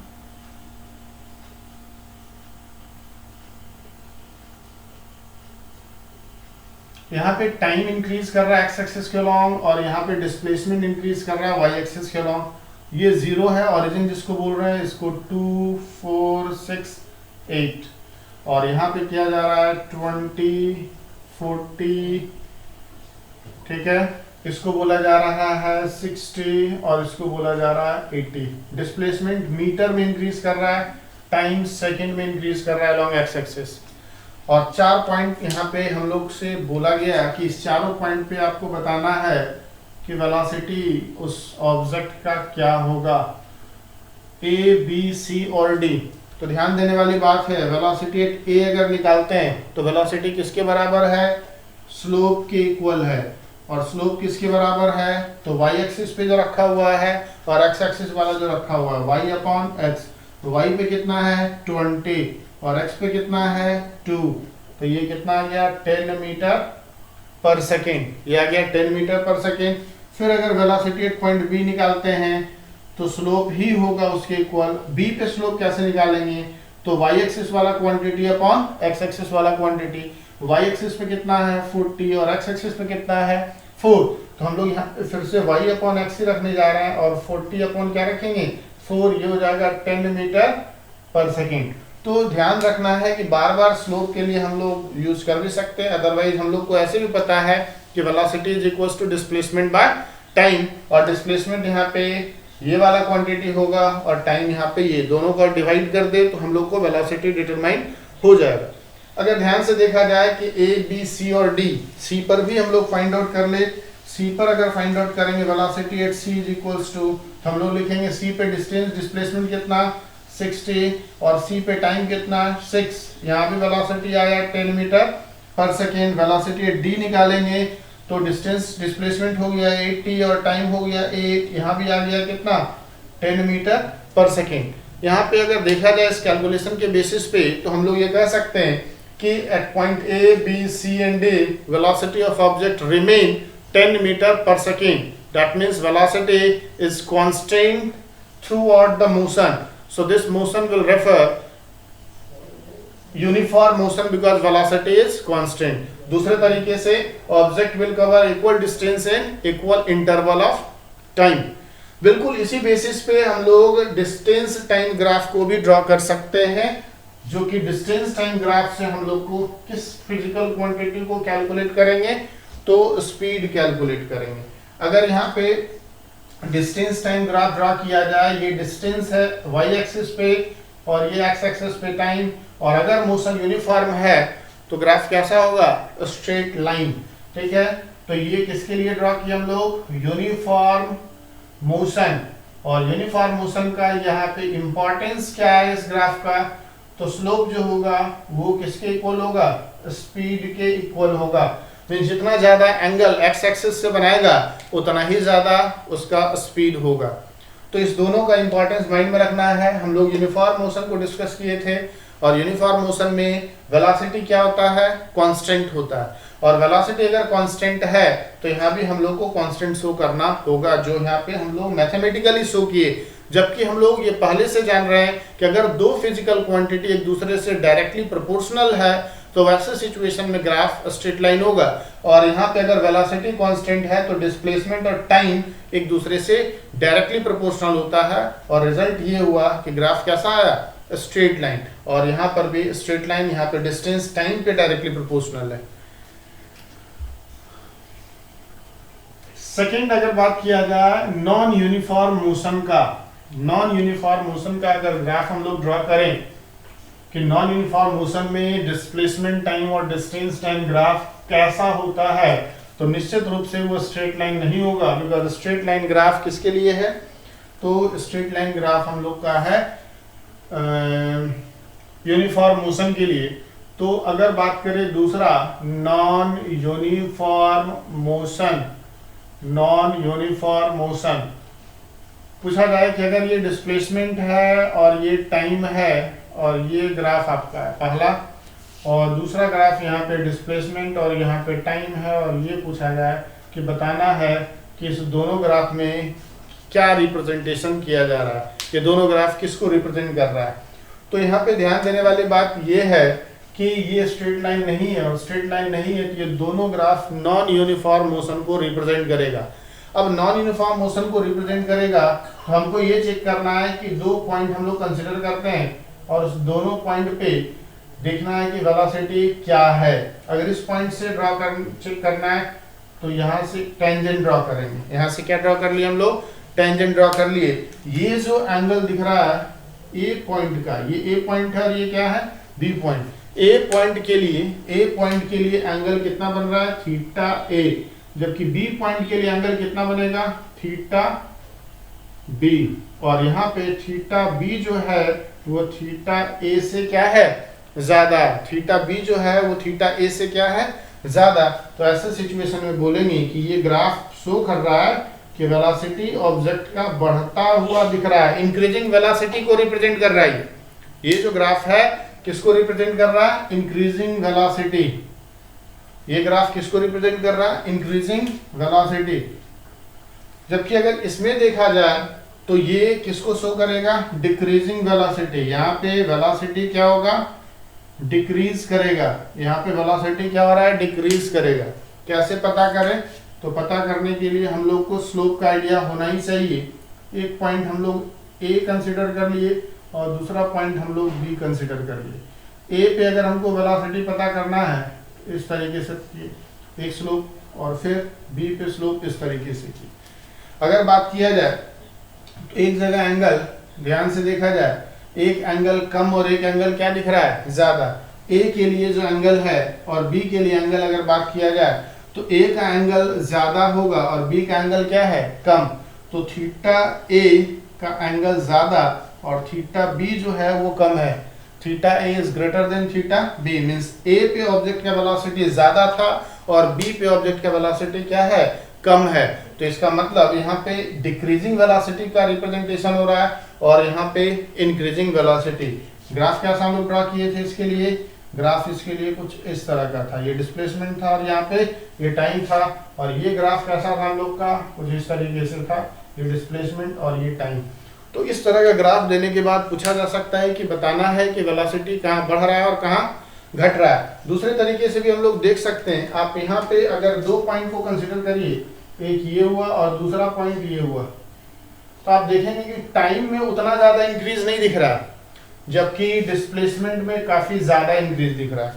यहाँ पे टाइम इंक्रीज कर रहा है एक्स एक्सिस के अलॉन्ग और यहाँ पे डिस्प्लेसमेंट इंक्रीज कर रहा है वाई एक्सिस के अलॉन्ग। ये 0 है, ओरिजिन जिसको बोल रहे हैं इसको 2, 4, 6, 8 और यहाँ पे किया जा रहा है 20, 40, ठीक है, इसको बोला जा रहा है 60 और इसको बोला जा रहा है 80। डिस्प्लेसमेंट मीटर में इंक्रीज कर रहा है, टाइम सेकंड में इंक्रीज कर रहा है अलॉन्ग एक्स एक्सिस। और 4 पॉइंट यहाँ पे हम लोग से बोला गया कि इस चारों पॉइंट पे आपको बताना है कि वेलोसिटी उस ऑब्जेक्ट का क्या होगा, ए बी सी और डी। तो ध्यान देने वाली बात है, वेलोसिटी एट ए अगर निकालते हैं तो वेलोसिटी किसके बराबर है, स्लोप के इक्वल है। और स्लोप किसके बराबर है, तो वाई एक्सिस पे जो रखा हुआ है और एक्स एक्सिस वाला जो रखा हुआ है वाई अपॉन एक्स। तो वाई पे कितना है 20 और x पे कितना है 2, तो ये कितना आ गया 10 मीटर पर सेकेंड, ये आ गया 10 मीटर पर सेकेंड। फिर अगर वेलोसिटी एट पॉइंट बी निकालते हैं तो स्लोप ही होगा उसके इक्वल। बी पे स्लोप कैसे निकालेंगे, तो y एक्सिस वाला क्वांटिटी अपॉन x एक्सिस वाला क्वांटिटी। y एक्सिस पे कितना है 40 और x एक्सिस पे कितना है 4, तो हम लोग यहाँ फिर से y अपॉन x ही रखने जा रहे हैं और 40 अपॉन क्या रखेंगे 4, ये हो जाएगा 10 मीटर पर सेकेंड। तो ध्यान रखना है कि बार बार स्लोप के लिए हम लोग यूज कर भी सकते हैं, अदरवाइज हम लोग को ऐसे भी पता है कि velocity is equals to displacement by time, और डिस्प्लेसमेंट यहाँ पे ये वाला क्वांटिटी होगा और टाइम यहाँ पे ये, दोनों का डिवाइड कर दे तो हम लोग को वेलोसिटी डिटरमाइन हो जाएगा। अगर ध्यान से देखा जाए कि ए बी सी और डी, सी पर भी हम लोग फाइंड आउट कर ले। सी पर अगर फाइंड आउट करेंगे velocity at C is equals to, हम लोग लिखेंगे सी पे डिस्टेंस डिस्प्लेसमेंट कितना 60 और सी पे टाइम कितना 6, यहाँ भी वेलोसिटी आया 10 मीटर पर सेकेंड। वेलोसिटी डी निकालेंगे तो डिस्टेंस डिस्प्लेसमेंट हो गया 80 और टाइम हो गया 8, यहाँ भी आ गया कितना 10 मीटर पर सेकेंड। यहाँ पे अगर देखा जाए इस कैलकुलेशन के बेसिस पे तो हम लोग ये कह सकते हैं कि at point A B C and D velocity of object remain 10 metre पर second. That means velocity is constant throughout the motion. So this motion will refer uniform motion because velocity is constant. दूसरे तरीके से object will cover equal distance in equal interval of time. बिल्कुल इसी basis पे हम लोग distance time graph को भी ड्रॉ कर सकते हैं, जो कि डिस्टेंस टाइम ग्राफ से हम लोग को किस फिजिकल क्वांटिटी को कैलकुलेट करेंगे, तो स्पीड कैलकुलेट करेंगे। अगर यहाँ पे डिस्टेंस टाइम ग्राफ ड्रा किया जाए, ये डिस्टेंस है y एक्सिस पे और ये x एक्सिस पे टाइम, और अगर मोशन यूनिफॉर्म है तो ग्राफ कैसा होगा स्ट्रेट लाइन, ठीक है। तो ये किसके लिए ड्रा किया हम लोग, यूनिफॉर्म मोशन। और यूनिफॉर्म मोशन का यहाँ पे इंपॉर्टेंस क्या है इस ग्राफ का, तो स्लोप जो होगा वो किसके इक्वल होगा, स्पीड के इक्वल होगा। जितना ज्यादा एंगल एक्स एक्सिस से बनाएगा उतना ही ज्यादा उसका स्पीड होगा। तो इस दोनों का इंपॉर्टेंस माइंड में रखना है। हम लोग यूनिफॉर्म मोशन को डिस्कस किए थे और यूनिफॉर्म मोशन में वेलोसिटी क्या होता है, कांस्टेंट होता है। और वेलोसिटी अगर कांस्टेंट है तो यहाँ भी हम लोग को कांस्टेंट शो करना होगा, जो यहाँ पे हम लोग मैथमेटिकली शो किए। जबकि हम लोग ये पहले से जान रहे हैं कि अगर दो फिजिकल क्वांटिटी एक दूसरे से डायरेक्टली प्रोपोर्शनल है तो वैसे सिचुएशन में ग्राफ स्ट्रेट लाइन होगा। और यहाँ पे अगर वेलोसिटी कांस्टेंट है तो डिस्प्लेसमेंट और टाइम एक दूसरे से डायरेक्टली प्रोपोर्शनल होता है, और रिजल्ट ये हुआ कि ग्राफ कैसा आया, स्ट्रेट लाइन। और यहाँ पर भी स्ट्रेट लाइन, यहाँ पे डिस्टेंस टाइम पे डायरेक्टली प्रोपोर्शनल है। सेकेंड अगर बात किया जाए नॉन यूनिफॉर्म मोशन का, नॉन यूनिफॉर्म मोशन का अगर ग्राफ हम लोग ड्रॉ करें कि नॉन यूनिफॉर्म मोशन में डिस्प्लेसमेंट टाइम और डिस्टेंस टाइम ग्राफ कैसा होता है, तो निश्चित रूप से वो स्ट्रेट लाइन नहीं होगा, बिकॉज स्ट्रेट लाइन ग्राफ किसके लिए है, तो स्ट्रेट लाइन ग्राफ हम लोग का है यूनिफॉर्म मोशन के लिए। तो अगर बात करें दूसरा non uniform motion, non uniform motion पूछा जाए कि अगर ये डिस्प्लेसमेंट है और ये टाइम है और ये ग्राफ आपका है पहला, और दूसरा ग्राफ यहाँ पे डिस्प्लेसमेंट और यहाँ पे टाइम है, और ये पूछा गया है कि बताना है कि इस दोनों ग्राफ में क्या रिप्रेजेंटेशन किया जा रहा है, ये दोनों ग्राफ किसको रिप्रेजेंट कर रहा है। तो यहाँ पे ध्यान देने वाली बात ये है कि ये स्ट्रेट लाइन नहीं है, और स्ट्रेट लाइन नहीं है तो ये दोनों ग्राफ नॉन यूनिफॉर्म मोशन को रिप्रेजेंट करेगा। अब नॉन यूनिफॉर्म मोशन को रिप्रेजेंट करेगा तो हमको ये चेक करना है कि दो पॉइंट हम लोग कंसिडर करते हैं, और उस दोनों पॉइंट पे देखना है कि वेलोसिटी क्या है। अगर इस पॉइंट से चेक करना है तो यहाँ से टेंजेंट ड्रॉ करेंगे। यहाँ से क्या ड्रॉ कर लिए हम लोग, टेंजेंट ड्रॉ कर लिए। ये जो एंगल दिख रहा है ए पॉइंट का, ये ए पॉइंट है और ये क्या है बी पॉइंट। ए पॉइंट के लिए एंगल कितना बन रहा है, थीटा ए, जबकि बी पॉइंट के लिए एंगल कितना बनेगा, थीटा बी। और यहाँ पे थीटा बी जो है वो थीटा ए से क्या है, ज्यादा। थीटा बी जो है वो थीटा ए से क्या है, ज्यादा। तो ऐसे सिचुएशन में बोलेंगे कि ये ग्राफ शो कर रहा है कि वेलोसिटी ऑब्जेक्ट का बढ़ता हुआ दिख रहा है, इंक्रीजिंग वेलोसिटी को रिप्रेजेंट कर रहा है। ये जो ग्राफ है किसको रिप्रेजेंट कर रहा है, इंक्रीजिंग वेलोसिटी। ये ग्राफ किसको रिप्रेजेंट कर रहा है, इंक्रीजिंग वेलोसिटी। जबकि अगर इसमें देखा जाए तो ये किसको शो करेगा, डिक्रीजिंग वेलोसिटी। यहाँ पे वेलोसिटी क्या होगा, डिक्रीज करेगा। यहाँ पे वेलोसिटी क्या हो रहा है, डिक्रीज करेगा। कैसे पता करें, तो पता करने के लिए हम लोग को स्लोप का आइडिया होना ही चाहिए। एक पॉइंट हम लोग ए कंसिडर कर लिए और दूसरा पॉइंट हम लोग बी कंसिडर कर लिए। ए पे अगर हमको वेलोसिटी पता करना है इस तरीके से एक स्लोप, और फिर बी पे स्लोप इस तरीके से की। अगर बात किया जाए तो एक जगह एंगल, ध्यान से देखा जाए, एक एंगल कम और एक एंगल क्या दिख रहा है, ज्यादा। ए के लिए जो एंगल है और बी के लिए एंगल अगर बात किया जाए तो ए का एंगल ज्यादा होगा और बी का एंगल क्या है, कम। तो थीटा ए का एंगल ज्यादा और थीटा बी जो है वो कम है। Theta A is greater than theta B, means A पे ऑब्जेक्ट का वेलोसिटी ज्यादा था और बी पे ऑब्जेक्ट का वेलोसिटी क्या है, कम है। तो इसका मतलब यहाँ पे डिक्रीजिंग वेलोसिटी का रिप्रेजेंटेशन हो रहा है और यहाँ पे इंक्रीजिंग वेलोसिटी। ग्राफ कैसा हम लोग ड्रॉ किए थे इसके लिए, ग्राफ इसके लिए कुछ इस तरह का था। ये डिस्प्लेसमेंट था और यहाँ पे ये टाइम था, और ये ग्राफ कैसा था हम लोग का, कुछ इस तरीके से था, ये डिस्प्लेसमेंट और ये टाइम। तो इस तरह का ग्राफ देने के बाद पूछा जा सकता है कि बताना है कि वेलोसिटी कहाँ बढ़ रहा है और कहाँ घट रहा है। दूसरे तरीके से भी हम लोग देख सकते हैं। आप यहाँ पे अगर दो पॉइंट को कंसिडर करिए, एक ये हुआ और दूसरा पॉइंट ये हुआ, तो आप देखेंगे कि टाइम में उतना ज्यादा इंक्रीज नहीं दिख रहा, जबकि डिस्प्लेसमेंट में काफी ज्यादा इंक्रीज दिख रहा है।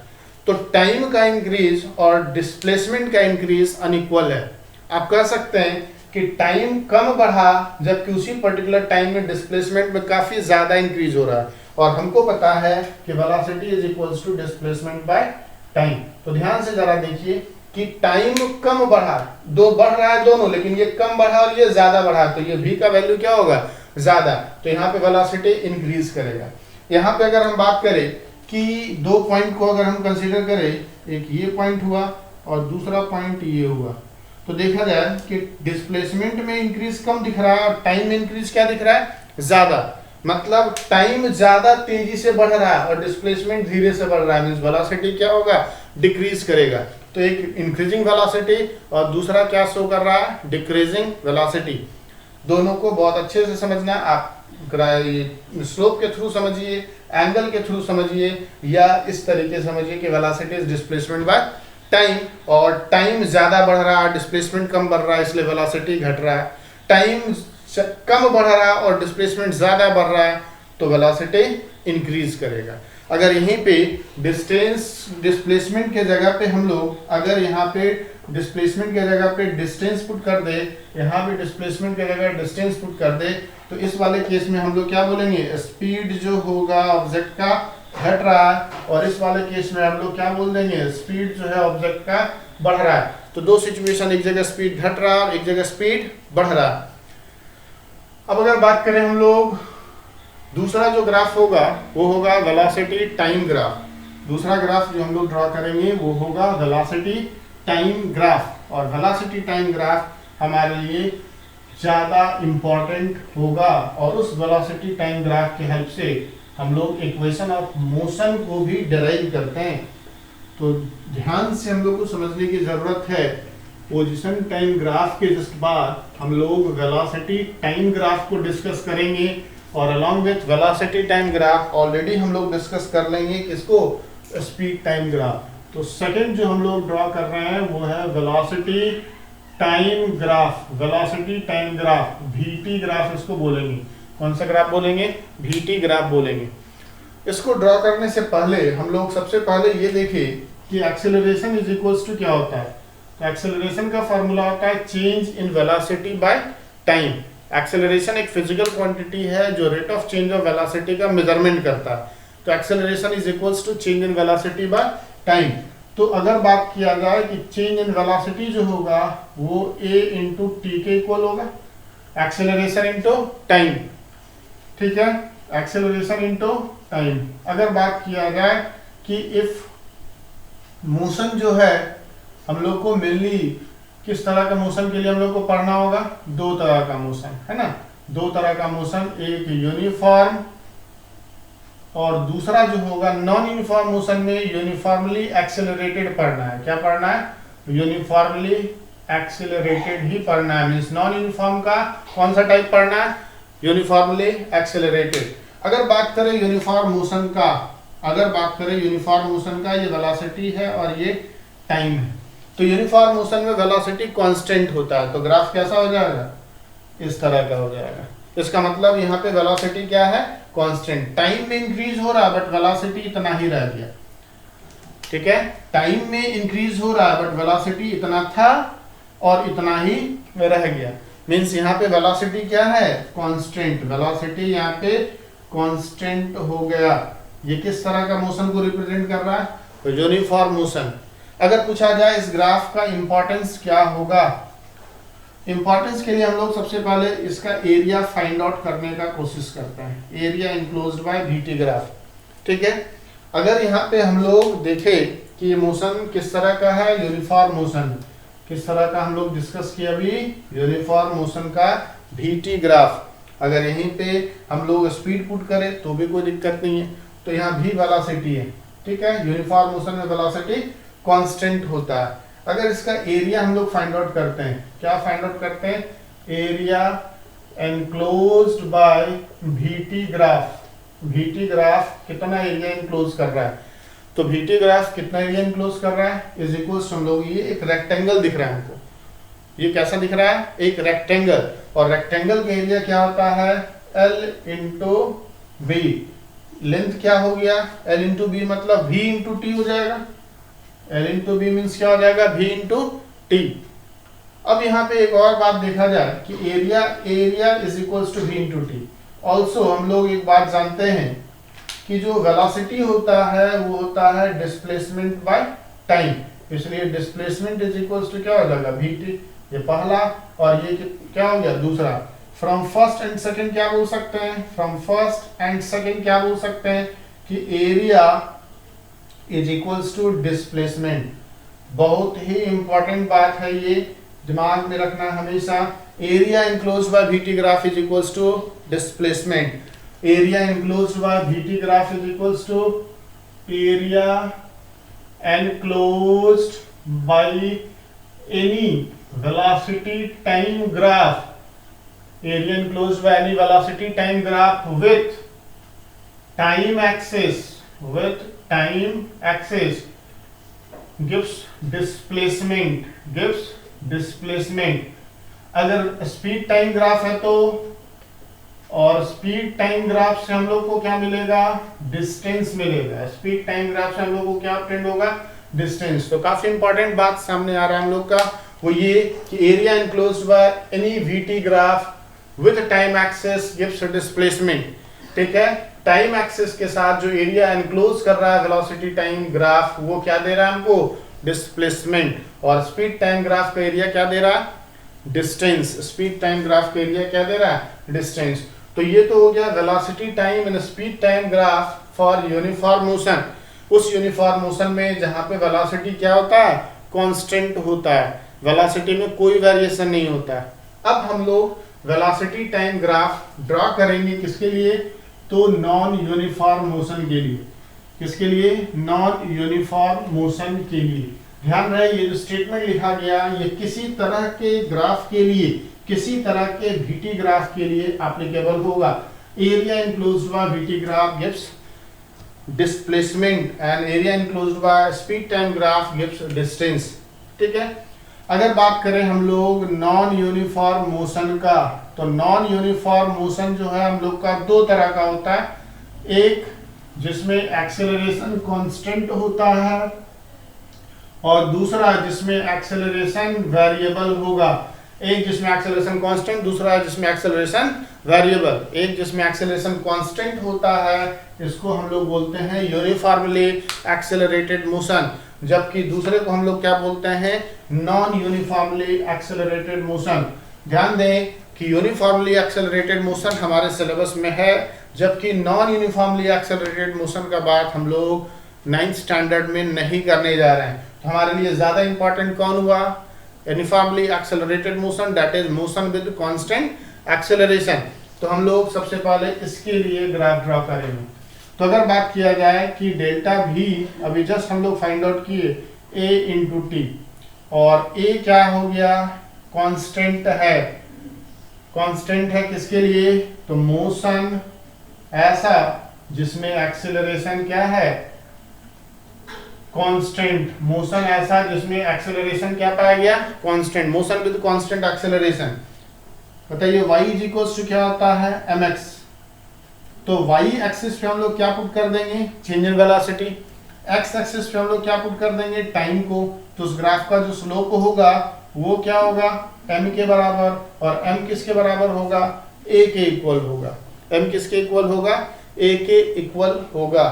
तो टाइम का इंक्रीज और डिस्प्लेसमेंट का इंक्रीज अनइक्वल है। आप कह सकते हैं कि टाइम कम बढ़ा जबकि उसी पर्टिकुलर टाइम में डिस्प्लेसमेंट में काफी ज्यादा इंक्रीज हो रहा है, और हमको पता है कि velocity is equals to displacement by time. तो ध्यान से जरा देखिए कि टाइम कम बढ़ा, दो बढ़ रहा है दोनों, लेकिन ये कम बढ़ा और ये ज्यादा बढ़ा, तो ये v का वैल्यू क्या होगा, ज्यादा। तो यहाँ पे वेलोसिटी इंक्रीज करेगा। यहाँ पे अगर हम बात करें कि दो पॉइंट को अगर हम कंसीडर करें, एक ये पॉइंट हुआ और दूसरा पॉइंट ये हुआ, तो देखा जाए कि डिस्प्लेसमेंट में इंक्रीज कम दिख रहा है और टाइम में इंक्रीज क्या दिख रहा है, ज्यादा। मतलब टाइम ज्यादा तेजी से बढ़ रहा है और डिस्प्लेसमेंट धीरे से बढ़ रहा है, मींस वेलोसिटी क्या होगा, डिक्रीज करेगा। तो एक इंक्रीजिंग वेलोसिटी और दूसरा क्या शो कर रहा है, डिक्रीजिंग वेलोसिटी। दोनों को बहुत अच्छे से समझना। आप स्लोप के थ्रू समझिए, एंगल के थ्रू समझिए, या इस तरीके से समझिए कि velocity is displacement by time, और टाइम ज्यादा बढ़ रहा है, डिस्प्लेसमेंट कम बढ़ रहा है, इसलिए वेलोसिटी घट रहा है। टाइम कम बढ़ रहा है और डिस्प्लेसमेंट ज्यादा बढ़ रहा है तो वेलोसिटी इंक्रीज करेगा। अगर यहीं पे डिस्प्लेसमेंट के जगह पे हम लोग अगर यहाँ पे डिस्प्लेसमेंट के जगह पे डिस्टेंस पुट कर दे, यहाँ पे डिस्प्लेसमेंट के जगह डिस्टेंस पुट कर दे, तो इस वाले केस में हम लोग क्या बोलेंगे, स्पीड जो होगा ऑब्जेक्ट का घट रहा है, और इस वाले केस में हम लोग क्या बोल देंगे, स्पीड जो है ऑब्जेक्ट का बढ़ रहा है। तो दो सिचुएशन, एक जगह स्पीड घट रहा है, एक जगह स्पीड बढ़ रहा है। अब अगर बात करें हम लोग, दूसरा जो ग्राफ होगा वो होगा वेलोसिटी टाइम ग्राफ। दूसरा ग्राफ जो हम लोग ड्रॉ करेंगे वो होगा वेलोसिटी टाइम ग्राफ, और वेलोसिटी टाइम ग्राफ हमारे लिए ज़्यादा इम्पॉर्टेंट होगा, और उस वेलोसिटी टाइम ग्राफ के हेल्प से हम लोग इक्वेशन ऑफ मोशन को भी डिराइव करते हैं। तो ध्यान से हम लोग को समझने की जरूरत है। पोजीशन टाइम ग्राफ के जस्ट बाद हम लोग वेलोसिटी टाइम ग्राफ को डिस्कस करेंगे, और along with velocity time graph already हम लोग डिस्कस कर लेंगे किसको, स्पीड टाइम ग्राफ। तो सेकंड जो हम लोग ड्रॉ कर रहे हैं वो है velocity time graph. Velocity time graph, VT graph इसको बोलेंगे। कौन सा ग्राफ बोलेंगे, VT ग्राफ बोलेंगे। इसको ड्रॉ करने से पहले हम लोग सबसे पहले ये देखें कि एक्सेलरेशन इज इक्वल्स टू क्या होता है। तो एक्सेलरेशन का फॉर्मूला होता है change in velocity by time. Acceleration एक फिजिकल क्वांटिटी है जो rate of change of velocity का मेजरमेंट करता है। तो acceleration is equals to change in velocity by time. तो अगर बात किया जाए कि चेंज इन वेलोसिटी जो होगा वो a इंटू टी के इक्वल होगा, एक्सेलरेशन इंटू टाइम, ठीक है, एक्सेलरेशन इंटू टाइम। अगर बात किया जाए कि इफ मोशन जो है हम लोग को मेनली किस तरह का मोशन के लिए हम लोग को पढ़ना होगा, दो तरह का मोशन है ना, दो तरह का मोशन, एक यूनिफॉर्म और दूसरा जो होगा नॉन यूनिफॉर्म मोशन में यूनिफॉर्मली एक्सेलरेटेड पढ़ना है। क्या पढ़ना है, यूनिफॉर्मली एक्सेलरेटेड ही पढ़ना है। मींस नॉन यूनिफॉर्म का कौन सा टाइप पढ़ना है, यूनिफॉर्मली एक्सेलरेटेड। अगर बात करें यूनिफॉर्म मोशन का, ये वेलोसिटी है और ये टाइम है। तो यूनिफॉर्म मोशन में वेलोसिटी कांस्टेंट होता है, तो ग्राफ कैसा हो जाएगा, इस तरह का हो जाएगा। इसका मतलब यहाँ पे वेलोसिटी क्या है, कांस्टेंट। टाइम में इंक्रीज हो रहा है बट वेलोसिटी इतना ही रह गया, ठीक है, टाइम में इंक्रीज हो रहा है बट वेलोसिटी इतना था और इतना ही रह गया। मींस यहाँ पे वेलोसिटी क्या है, कांस्टेंट। वेलोसिटी यहाँ पे कांस्टेंट हो गया। ये किस तरह का मोशन को रिप्रेजेंट कर रहा है, तो यूनिफॉर्म मोशन। अगर पूछा जाए इस ग्राफ का इंपॉर्टेंस क्या होगा, इंपॉर्टेंस के लिए हम लोग सबसे पहले इसका एरिया फाइंड आउट करने का कोशिश करते हैं। Area enclosed by VT graph, ठीक है। अगर यहाँ पे हम लोग देखें कि ये मोशन किस तरह का है, यूनिफॉर्म मोशन किस तरह का हम लोग डिस्कस किया अभी, यूनिफॉर्म मोशन का VT ग्राफ। अगर यहीं पे हम लोग स्पीड पुट करें तो भी कोई दिक्कत नहीं है। तो यहाँ V वेलोसिटी है, ठीक है, यूनिफॉर्म मोशन में वेलोसिटी कांस्टेंट होता है। अगर इसका एरिया हम लोग फाइंड आउट करते हैं, क्या फाइंड आउट करते हैं, area enclosed bye VT graph. VT graph कितना एरिया इनक्लोज कर रहा है, तो VT ग्राफ कितना एरिया इनक्लोज कर रहा है, इज इक्वल्स हम लोग, ये एक रेक्टेंगल दिख रहा है हमको, ये कैसा दिख रहा है, एक रेक्टेंगल। और रेक्टेंगल का एरिया क्या होता है, L इंटू बी। लेंथ क्या हो गया, L इंटू बी, मतलब V इंटू टी हो जाएगा। L इंटू बी मीन्स क्या हो जाएगा, V इंटू टी। अब यहाँ पे एक और बात देखा जाए कि area is equals to V into T. Also हम लोग एक बात जानते हैं कि जो वेलोसिटी होता है वो होता है डिस्प्लेसमेंट बाय टाइम, इसलिए डिस्प्लेसमेंट इज इक्वल्स टू क्या हो जाएगा, VT। ये पहला, और ये क्या हो गया, दूसरा। फ्रॉम फर्स्ट एंड सेकंड क्या बोल सकते हैं, क्या बोल सकते हैं कि area is equals to displacement. बहुत ही इंपॉर्टेंट बात है, ये दिमाग में रखना हमेशा। Area enclosed by VT graph is equals to displacement. Area enclosed by VT graph is equals to area enclosed by any velocity time graph. Area enclosed by any velocity time graph with time axis gives displacement। अगर speed time graph है तो, और speed time graph से हम लोग को क्या मिलेगा, डिस्टेंस मिलेगा। स्पीड टाइम ग्राफ से हम लोग को क्या ऑब्टेन होगा, डिस्टेंस। तो काफी इंपॉर्टेंट बात सामने आ रहा है हम लोग का, वो ये कि area enclosed by any VT graph with time axis gives displacement, ठीक है। टाइम एक्सेस के साथ जो एरिया एनक्लोज कर रहा है वेलोसिटी टाइम ग्राफ, वो क्या दे रहा है हमको, डिस्प्लेसमेंट। और स्पीड टाइम ग्राफ का एरिया क्या दे रहा है, डिस्टेंस। स्पीड टाइम ग्राफ का एरिया क्या दे रहा है, डिस्टेंस। तो ये तो हो गया velocity time in speed time graph for uniform motion. उस यूनिफॉर्म मोशन में जहां पे वेलोसिटी क्या होता है, कांस्टेंट होता है, वेलोसिटी में कोई वेरिएशन नहीं होता है। अब हम लोग वेलोसिटी टाइम ग्राफ ड्रॉ करेंगे किसके लिए, तो नॉन यूनिफॉर्म मोशन के लिए। किसके लिए? नॉन यूनिफॉर्म मोशन के लिए। ध्यान रहे ये जो स्टेटमेंट लिखा गया ये किसी तरह के ग्राफ के लिए, किसी तरह के VT ग्राफ के लिए एप्लीकेबल होगा। Area enclosed by VT graph gives displacement and area enclosed by speed time graph gives distance। ठीक है। अगर बात करें हम लोग नॉन यूनिफॉर्म मोशन का, तो नॉन यूनिफॉर्म मोशन जो है हम लोग का दो तरह का होता है। एक जिसमें एक्सेलरेशन कांस्टेंट होता है और दूसरा जिसमें एक्सेलरेशन वेरिएबल होगा। एक जिसमें एक्सेलरेशन कांस्टेंट, दूसरा जिसमें एक्सेलरेशन वेरिएबल। एक जिसमें एक्सेलरेशन कांस्टेंट होता है इसको हम लोग बोलते हैं यूनिफॉर्मली एक्सेलरेटेड मोशन, जबकि दूसरे को हम लोग क्या बोलते हैं? Non uniformly accelerated motion. ध्यान दें कि यूनिफॉर्मली एक्सेलरेटेड मोशन हमारे सिलेबस में है, जबकि नॉन यूनिफॉर्मली एक्सेलरेटेड मोशन का बात हम लोग 9th स्टैंडर्ड में नहीं करने जा रहे हैं। तो हमारे लिए ज्यादा इंपॉर्टेंट कौन हुआ? Uniformly accelerated motion, that is motion with constant acceleration. तो हम लोग सबसे पहले इसके लिए ग्राफ ड्रॉ करेंगे। तो अगर बात किया जाए कि डेल्टा V अभी जस्ट हम लोग फाइंड आउट किए A इंटू टी, और A क्या हो गया? कांस्टेंट है। कांस्टेंट है किसके लिए? तो मोशन ऐसा जिसमें एक्सेलरेशन क्या है? कांस्टेंट। मोशन ऐसा जिसमें एक्सेलरेशन क्या पाया गया? Constant. Motion with constant acceleration. बताइए y इज इक्वल्स टू क्या होता है? mx। तो y एक्सिस पे हम लोग क्या पुट कर देंगे? Change in velocity. x axis पे हम लोग क्या पुट कर देंगे? टाइम को। तो उस ग्राफ का जो स्लोप होगा वो क्या होगा? m के बराबर। और m किसके बराबर होगा? a के इक्वल होगा। m किसके इक्वल होगा? a के इक्वल होगा।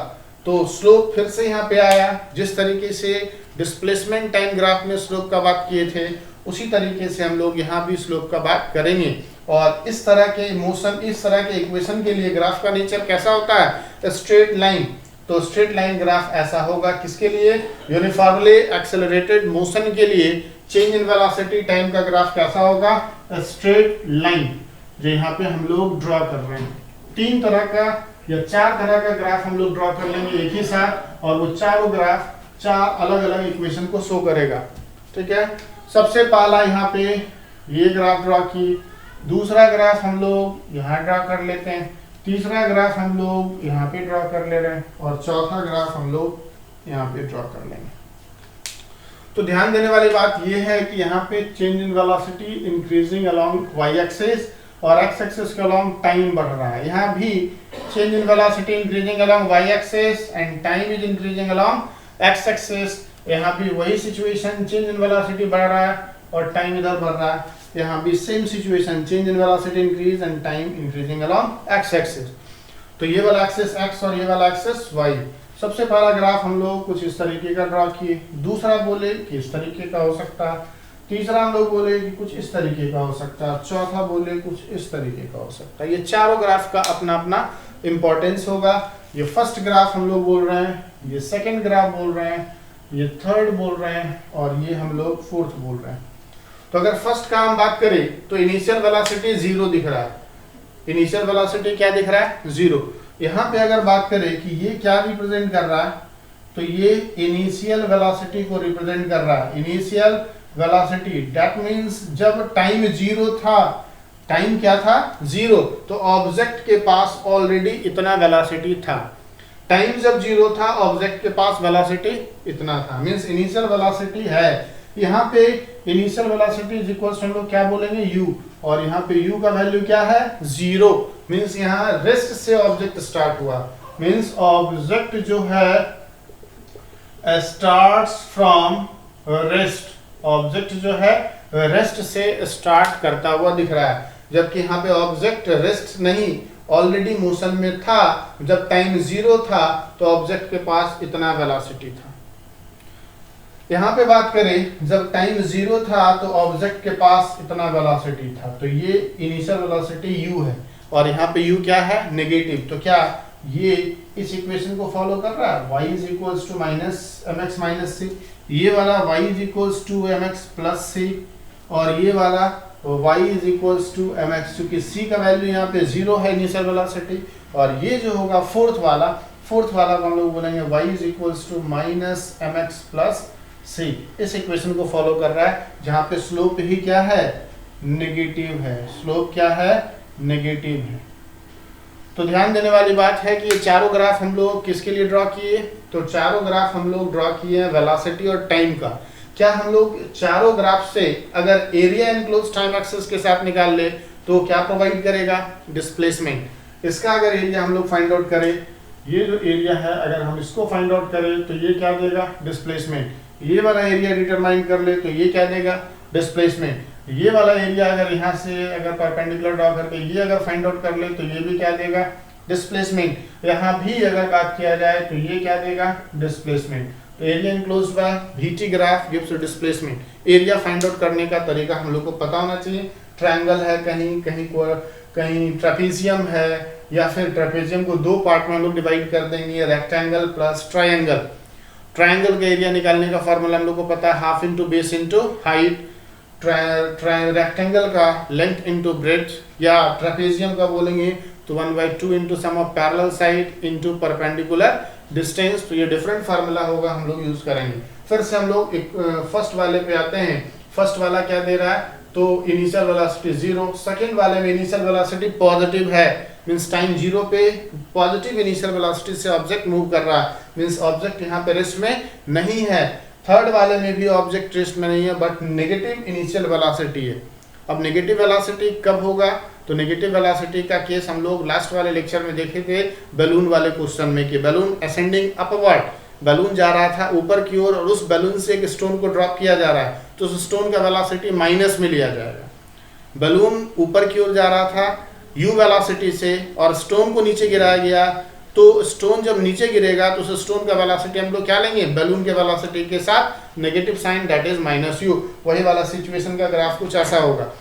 तो स्लोप फिर से यहाँ पे आया। जिस तरीके से डिस्प्लेसमेंट टाइम ग्राफ में स्लोप का बात किए थे उसी तरीके से हम लोग यहाँ भी स्लोप का बात करेंगे। और इस तरह के मोशन, इस तरह के इक्वेशन के लिए ग्राफ का नेचर कैसा होता है? Straight line. तो स्ट्रेट लाइन ग्राफ ऐसा होगा किसके लिए? यूनिफॉर्मली एक्सेलरेटेड मोशन के लिए चेंज इन वेलोसिटी टाइम का ग्राफ कैसा होगा? स्ट्रेट लाइन, जो यहाँ पे हम लोग ड्रॉ कर रहे हैं। 3 तरह का या 4 तरह का ग्राफ हम लोग ड्रॉ कर लेंगे एक ही साथ, और वो चारों ग्राफ 4 अलग अलग इक्वेशन को शो करेगा। ठीक है। सबसे पहला यहाँ पे ये ग्राफ ड्रॉ की, दूसरा ग्राफ हम लोग यहाँ ड्रॉ कर लेते हैं, तीसरा ग्राफ हम लोग यहाँ पे ड्रॉ कर ले रहे हैं, और चौथा ग्राफ हम लोग यहाँ पे ड्रॉ कर लेंगे। तो ध्यान देने वाली बात ये है कि यहाँ पे change in velocity increasing along y axis और x एक्सिस के अलोंग टाइम बढ़ रहा है। यहाँ भी change in velocity increasing along y axis and time is increasing along x axis. यहाँ भी वही सिचुएशन, चेंज इन वेलोसिटी बढ़ रहा है और टाइम इधर बढ़ रहा है। यहाँ भी same situation, change in velocity increase and time increasing along x axis. तो ये वाला एक्सिस x और ये वाला एक्सिस y। सबसे पहला ग्राफ हम लोग कुछ इस तरीके का ड्रॉ किए, दूसरा बोले कि इस तरीके का हो सकता है, तीसरा हम लोग बोले कि कुछ इस तरीके का हो सकता है, चौथा बोले कुछ इस तरीके का हो सकता है। ये चारों ग्राफ का अपना अपना इंपॉर्टेंस होगा। ये फर्स्ट ग्राफ हम लोग बोल रहे हैं, ये सेकंड ग्राफ बोल रहे हैं, ये थर्ड बोल रहे हैं, और ये हम लोग फोर्थ बोल रहे हैं। तो अगर फर्स्ट का हम बात करें तो इनिशियल वेलोसिटी 0 दिख रहा है। इनिशियल वेलोसिटी क्या दिख रहा है? 0। यहाँ पे अगर बात करें कि ये क्या रिप्रेजेंट कर रहा है, तो ये इनिशियल वेलोसिटी को रिप्रेजेंट कर रहा है। इनिशियल वेलोसिटी दैट मींस जब टाइम 0 था, टाइम क्या था? 0, तो ऑब्जेक्ट के पास ऑलरेडी इतना वेलोसिटी था। टाइम जब 0 था, ऑब्जेक्ट के पास वेलोसिटी इतना था, मींस इनिशियल वेलोसिटी है। यहाँ पे इनिशियल वेलोसिटी इज इक्वल हम लोग क्या बोलेंगे? u, और यहाँ पे u का वैल्यू क्या है? 0, मींस यहाँ रेस्ट से ऑब्जेक्ट स्टार्ट हुआ, मींस ऑब्जेक्ट जो है स्टार्ट्स फ्रॉम रेस्ट। ऑब्जेक्ट जो है रेस्ट से स्टार्ट करता हुआ दिख रहा है, जबकि यहाँ पे ऑब्जेक्ट रेस्ट नहीं, ऑलरेडी मोशन में था। जब टाइम 0 था तो ऑब्जेक्ट के पास इतना वेलोसिटी था। यहाँ पे बात करें जब टाइम 0 था तो ऑब्जेक्ट के पास इतना वेलोसिटी था, तो ये इनिशियल वेलोसिटी u है, और यहाँ पे u क्या है? नेगेटिव। तो क्या ये इस इक्वेशन को फॉलो कर रहा है? y is equals to mx minus c। ये वाला y is equals to mx plus c, और ये वाला y is equals to mx, क्योंकि c का वैल्यू यहाँ पे 0 है इनिशियल वेलोसिटी। और ये जो होगा फोर्थ वाला, फोर्थ वाला को हम लोग बोलेंगे y is equals to minus m x plus c. इस इक्वेशन को फॉलो कर रहा है जहां पे स्लोप ही क्या है, नेगेटिव है। स्लोप क्या है, नेगेटिव है। तो ध्यान देने वाली बात है कि ये चारों ग्राफ हम लोग किसके लिए ड्रॉ किए, तो चारों ग्राफ हम लोग ड्रॉ किए हैं वेलोसिटी और टाइम का। क्या हम लोग चारों ग्राफ से अगर एरिया एनक्लोज टाइम एक्सिस के साथ निकाल ले तो क्या प्रोवाइड करेगा, डिस्प्लेसमेंट। इसका अगर एरिया हम लोग फाइंड आउट करें, ये जो एरिया है अगर हम इसको फाइंड आउट करें तो ये क्या देगा, डिस्प्लेसमेंट। ये वाला एरिया डिटरमाइन कर ले तो ये क्या देगा, डिस्प्लेसमेंट। ये वाला एरिया अगर यहाँ से अगर परपेंडिकुलर ड्रॉ करके ये अगर फाइंड आउट कर ले तो ये भी क्या देगा, डिस्प्लेसमेंट। यहाँ भी अगर बात किया जाए तो ये क्या देगा, डिस्प्लेसमेंट। तो area enclosed by VT graph gives displacement. Area find out करने का तरीका हम लोग को पता होना चाहिए। ट्रायंगल है, कहीं ट्रेपेजियम है, या फिर ट्रेपेजियम को दो पार्ट में हम लोग डिवाइड कर देंगे, रेक्टेंगल प्लस ट्रायंगल। ट्रायंगल का एरिया निकालने का फॉर्मूला हम लोग को पता है, half into base into height. Rectangle का लेंथ इंटू ब्रेड्थ, या ट्रेपेजियम का बोलेंगे तो 1/2 into sum of parallel side into perpendicular distance. तो ये डिफरेंट फार्मूला होगा, हम लोग यूज करेंगे। फिर से हम लोग फर्स्ट वाले पे आते हैं। फर्स्ट वाला क्या दे रहा है, तो इनिशियल वेलोसिटी 0। सेकंड वाले में इनिशियल वेलोसिटी पॉजिटिव है, मींस टाइम 0 पे पॉजिटिव इनिशियल वेलोसिटी से ऑब्जेक्ट मूव कर रहा है, मींस ऑब्जेक्ट यहाँ पे रेस्ट में नहीं है। थर्ड वाले में भी ऑब्जेक्ट रेस्ट में नहीं है बट नेगेटिव इनिशियल वेलोसिटी है। अब नेगेटिव वेलोसिटी कब होगा, तो नेगेटिव वेलोसिटी का केस हम लोग लास्ट वाले लेक्चर में देखे थे बैलून वाले क्वेश्चन में, कि बैलून असेंडिंग अपवर्ड, बैलून जा रहा था ऊपर की ओर और उस बैलून से एक स्टोन को ड्रॉप किया जा रहा है तो उस स्टोन का वेलोसिटी माइनस में लिया जाएगा। बैलून ऊपर की ओर जा रहा था u वेलोसिटी से और स्टोन को नीचे गिराया गया, तो स्टोन जब नीचे गिरेगा तो उस स्टोन का वेलोसिटी हम लोग क्या लेंगे, बैलून के वेलोसिटी के साथ negative sign, that is -u। वही वाला सिचुएशन का ग्राफ कुछ ऐसा होगा।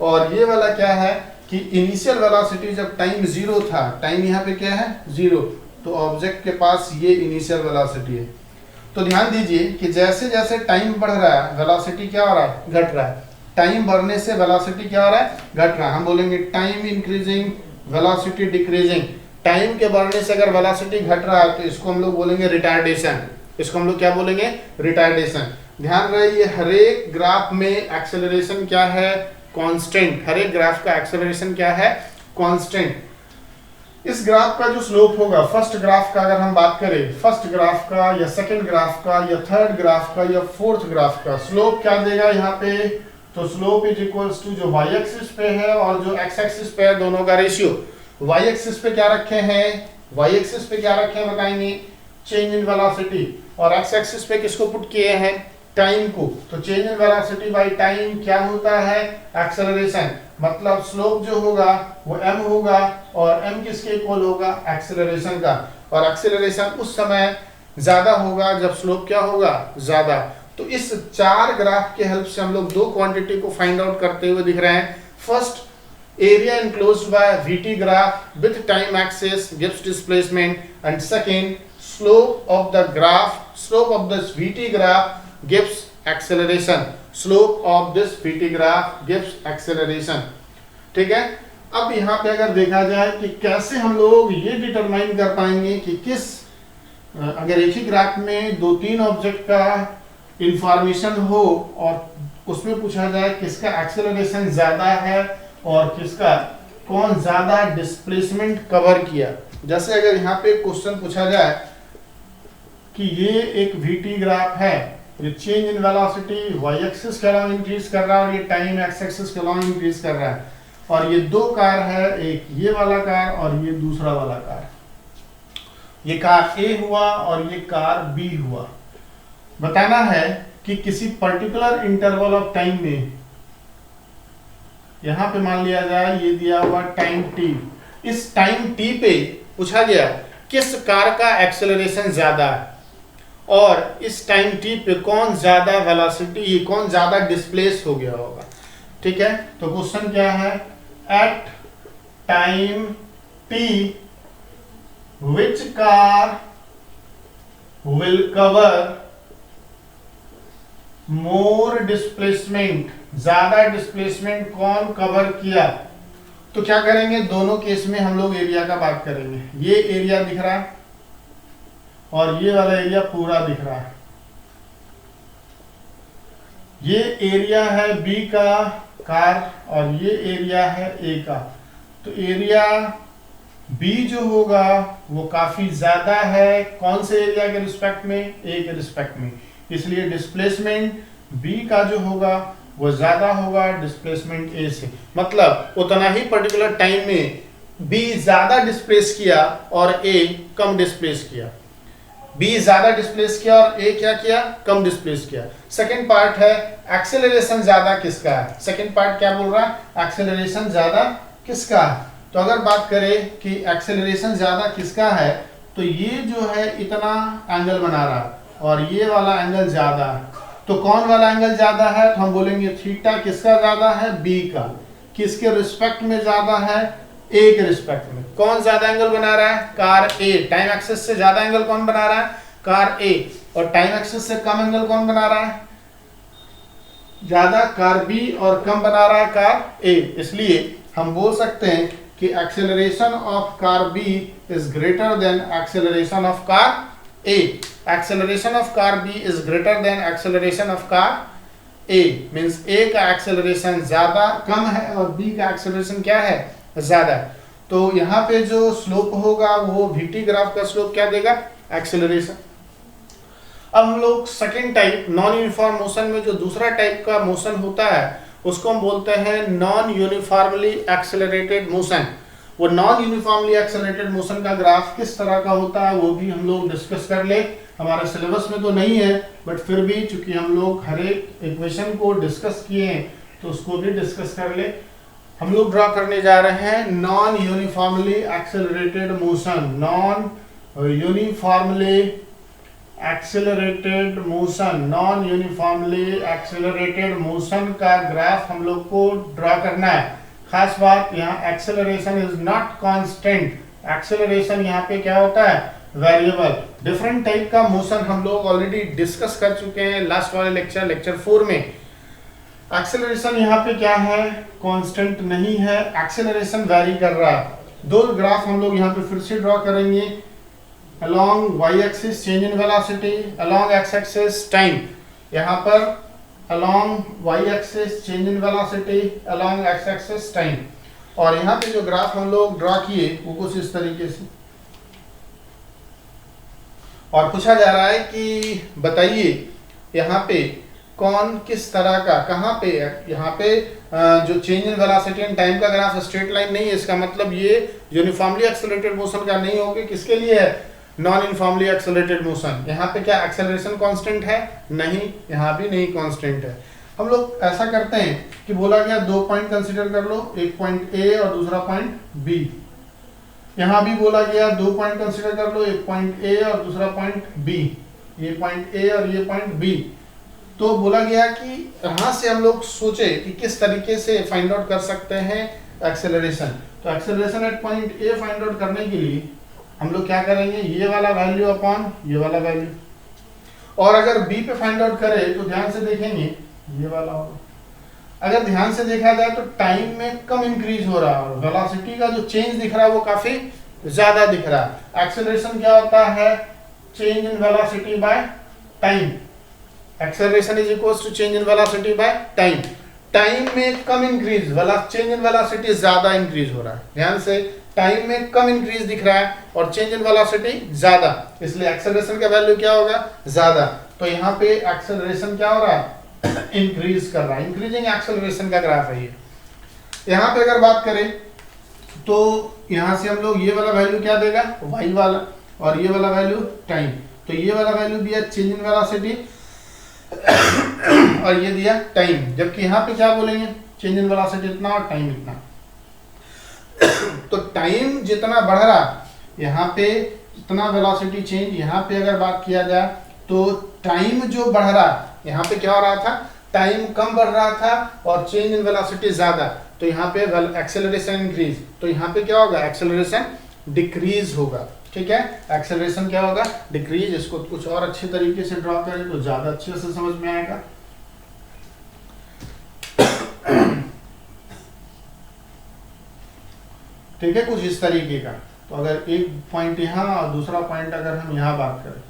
और ये वाला क्या है कि इनिशियल वेलोसिटी जब टाइम 0 था, टाइम यहाँ पे क्या है 0, तो ऑब्जेक्ट के पास ये इनिशियल वेलोसिटी है। तो ध्यान दीजिए कि जैसे जैसे टाइम बढ़ रहा है वेलोसिटी क्या हो रहा है, घट रहा है। टाइम बढ़ने से वेलोसिटी क्या हो रहा है, घट रहा है। हम बोलेंगे time increasing, velocity decreasing. Time के बढ़ने से अगर वेलोसिटी घट रहा है तो इसको हम लोग बोलेंगे रिटार्डेशन। इसको हम लोग क्या बोलेंगे, रिटार्डेशन। ध्यान रहे हर एक ग्राफ में एक्सेलरेशन क्या है, कांस्टेंट। हर एक ग्राफ का एक्सेलरेशन क्या है, कांस्टेंट। इस ग्राफ का जो स्लोप होगा, फर्स्ट ग्राफ का अगर हम बात करें, फर्स्ट ग्राफ का या सेकंड ग्राफ का या थर्ड ग्राफ का या फोर्थ ग्राफ का स्लोप क्या देगा यहाँ पे, तो स्लोप इज इक्वल्स टू जो y एक्सिस पे है और जो x एक्सिस पे है दोनों का रेशियो। y एक्सिस पे क्या रखे हैं, y एक्सिस पे क्या रखे हैं बताएंगे, चेंज इन वेलोसिटी, और x एक्सिस पे किसको पुट किए हैं, टाइम को। तो change in velocity by time क्या होता है, एक्सेलरेशन। मतलब स्लोप जो होगा वो m होगा और m किसके इक्वल होगा, एक्सेलरेशन का। और एक्सेलरेशन उस समय ज्यादा होगा जब स्लोप क्या होगा, ज्यादा। तो इस चार ग्राफ के हेल्प से हम लोग दो क्वांटिटी को फाइंड आउट करते हुए दिख रहे हैं। First, area enclosed by VT graph with time axis gives displacement, and second, slope of the graph, slope of this VT graph gives acceleration. Slope of this VT graph gives acceleration. ठीक है। अब यहाँ पे अगर देखा जाए कि कैसे हम लोग ये डिटरमाइन कर पाएंगे कि किस, अगर एक ही ग्राफ में दो तीन ऑब्जेक्ट का इंफॉर्मेशन हो और उसमें पूछा जाए किसका एक्सेलरेशन ज्यादा है और किसका, कौन ज्यादा डिस्प्लेसमेंट कवर किया। जैसे अगर यहाँ पे क्वेश्चन पूछा जाए कि ये एक VT ग्राफ है, ये change in velocity y axis के अलावा इंक्रीज कर रहा है और ये टाइम x एक्सिस के अलावा इंक्रीज कर रहा है, और ये दो कार है, एक ये वाला कार और ये दूसरा वाला कार। ये कार A हुआ और ये कार B हुआ। बताना है कि किसी पर्टिकुलर इंटरवल ऑफ टाइम में, यहां पे मान लिया जाए ये दिया हुआ टाइम t, इस टाइम t पे पूछा गया किस कार का एक्सेलरेशन ज्यादा है और इस टाइम t पे कौन ज्यादा वेलोसिटी, कौन ज्यादा डिस्प्लेस हो गया होगा। ठीक है। तो क्वेश्चन क्या है, at time t which car will cover more displacement, ज्यादा डिस्प्लेसमेंट कौन कवर किया। तो क्या करेंगे, दोनों केस में हम लोग एरिया का बात करेंगे। ये एरिया दिख रहा है, और ये वाला एरिया पूरा दिख रहा है। ये एरिया है बी का कार और ये एरिया है ए का। तो एरिया बी जो होगा वो काफी ज्यादा है कौन से एरिया के रिस्पेक्ट में, ए के रिस्पेक्ट में, इसलिए डिस्प्लेसमेंट बी का जो होगा वो ज्यादा होगा डिस्प्लेसमेंट ए से। मतलब उतना ही पर्टिकुलर टाइम में बी ज्यादा डिस्प्लेस किया और ए कम डिस्प्लेस किया। बी ज्यादा डिस्प्लेस किया और ए क्या किया, कम डिस्प्लेस किया। सेकंड पार्ट है एक्सेलरेशन ज्यादा किसका है। सेकंड पार्ट क्या बोल रहा है, एक्सेलरेशन ज्यादा किसका है। तो अगर बात करें कि एक्सेलरेशन ज्यादा किसका है, तो ये जो है इतना एंगल बना रहा है और ये वाला एंगल ज्यादा है। तो कौन वाला एंगल ज्यादा है, तो हम बोलेंगे थीटा किसका ज्यादा है, बी का। किसके रिस्पेक्ट में ज्यादा है, ए के रिस्पेक्ट में। कौन ज्यादा एंगल बना रहा है, कार ए। टाइम एक्सिस से ज्यादा एंगल कौन बना रहा है, कार ए। और टाइम एक्सिस से कम एंगल कौन बना रहा है, ज्यादा कार बी, और कम बना रहा है कार ए। इसलिए हम बोल सकते हैं कि acceleration of car B is greater than acceleration of car A. Acceleration of car B is greater than acceleration of car A. Means A का एक्सेलरेशन ज्यादा कम है और बी का एक्सेलरेशन क्या है, ज्यादा। तो यहाँ पे जो स्लोप होगा वो वीटी ग्राफ का स्लोप क्या देगा, एक्सेलरेशन। अब हम लोग second type non uniform motion में जो दूसरा टाइप का मोशन होता है उसको हम बोलते हैं नॉन यूनिफॉर्मली एक्सेलरेटेड मोशन। वो नॉन यूनिफॉर्मली एक्सेलरेटेड मोशन का ग्राफ किस तरह का होता है वो भी हम लोग डिस्कस कर ले। हमारे सिलेबस में तो नहीं है बट फिर भी चूंकि हम लोग हर एक इक्वेशन को डिस्कस किए हैं तो उसको भी डिस्कस कर ले। हम लोग ड्रॉ करने जा रहे हैं non uniformly accelerated motion. Non uniformly accelerated motion, non uniformly accelerated motion का ग्राफ हम लोग को ड्रॉ करना है। खास बात यहाँ acceleration is not constant. Acceleration यहाँ पे क्या होता है, वेरिएबल। डिफरेंट टाइप का मोशन हम लोग ऑलरेडी डिस्कस कर चुके हैं लास्ट वाले लेक्चर 4 में। एक्सेलरेशन यहाँ पे क्या है, कांस्टेंट नहीं है, एक्सेलरेशन वैरी कर रहा है। दो ग्राफ हम लोग यहाँ पे फिर से ड्रॉ करेंगे। along y axis change in velocity, along x axis time। यहाँ पर along y axis change in velocity, along x axis time। और यहाँ पे जो ग्राफ हम लोग ड्रॉ किए वो कुछ इस तरीके से, और पूछा जा रहा है कि बताइए यहाँ पे कौन किस तरह का, कहाँ पे, यहाँ पे जो change in velocity and time का ग्राफ स्ट्रेट लाइन नहीं है, इसका मतलब ये यूनिफॉर्मली एक्सेलरेटेड मोशन का नहीं होगा। किसके लिए है, नॉन यूनिफॉर्मली एक्सेलरेटेड मोशन। यहाँ पे क्या एक्सेलरेशन कांस्टेंट है, नहीं, यहाँ भी नहीं कांस्टेंट है। हम लोग ऐसा करते हैं कि बोला गया दो पॉइंट कंसीडर कर लो, एक पॉइंट ए और दूसरा पॉइंट बी। यहाँ भी बोला गया दो पॉइंट कंसीडर कर लो, एक पॉइंट ए और दूसरा पॉइंट बी। ये पॉइंट ए और ये पॉइंट बी। तो बोला गया कि यहाँ से हम लोग सोचे कि किस तरीके से फाइंड आउट कर सकते हैं एक्सेलरेशन। तो acceleration at point A find out करने के लिए हम लोग क्या करेंगे, ये वाला वैल्यू अपॉन ये वाला वैल्यू। और अगर बी पे फाइंड आउट करें तो ध्यान से देखेंगे ये वाला होगा। अगर ध्यान से देखा जाए तो टाइम में कम इंक्रीज हो रहा है और वेलोसिटी का जो चेंज दिख रहा है वो काफी ज्यादा दिख रहा है। एक्सेलरेशन क्या होता है, change in velocity by time. Acceleration is equals to change in velocity by time. Time में कम इंक्रीज, चेंज इन वेलोसिटी ज्यादा इंक्रीज हो रहा है। ध्यान से, टाइम में कम इंक्रीज दिख रहा है और चेंज इन वेलोसिटी ज्यादा, इसलिए एक्सेलरेशन का वैल्यू क्या होगा, ज्यादा। तो यहाँ पे एक्सेलरेशन क्या हो रहा है, इंक्रीज कर रहा है। इंक्रीजिंग एक्सेलरेशन का ग्राफ है ये। यहाँ पे अगर बात करें तो यहाँ से हम लोग ये वाला वैल्यू क्या देगा, y वाला, और ये वाला वैल्यू टाइम। तो ये वाला वैल्यू दिया चेंज इन वेलोसिटी और ये दिया टाइम। जबकि यहाँ पे क्या बोलेंगे, चेंज इन वेलोसिटी इतना और टाइम इतना। तो टाइम जितना बढ़ रहा, यहाँ पे इतना वेलोसिटी चेंज, यहाँ पे अगर बात किया जाए तो टाइम जो बढ़ रहा, यहाँ पे क्या हो रहा था, टाइम कम बढ़ रहा था और चेंज इन वेलोसिटी ज्यादा। तो यहाँ पे एक्सेलरेशन इंक्रीज, तो यहाँ पे क्या होगा, एक्सेलरेशन डिक्रीज होगा। ठीक है, एक्सेलरेशन क्या होगा, डिक्रीज। इसको कुछ और अच्छे तरीके से ड्रॉ करें तो ज्यादा अच्छे से समझ में आएगा। ठीक है, कुछ इस तरीके का। तो अगर एक पॉइंट यहाँ और दूसरा पॉइंट अगर हम यहाँ बात करें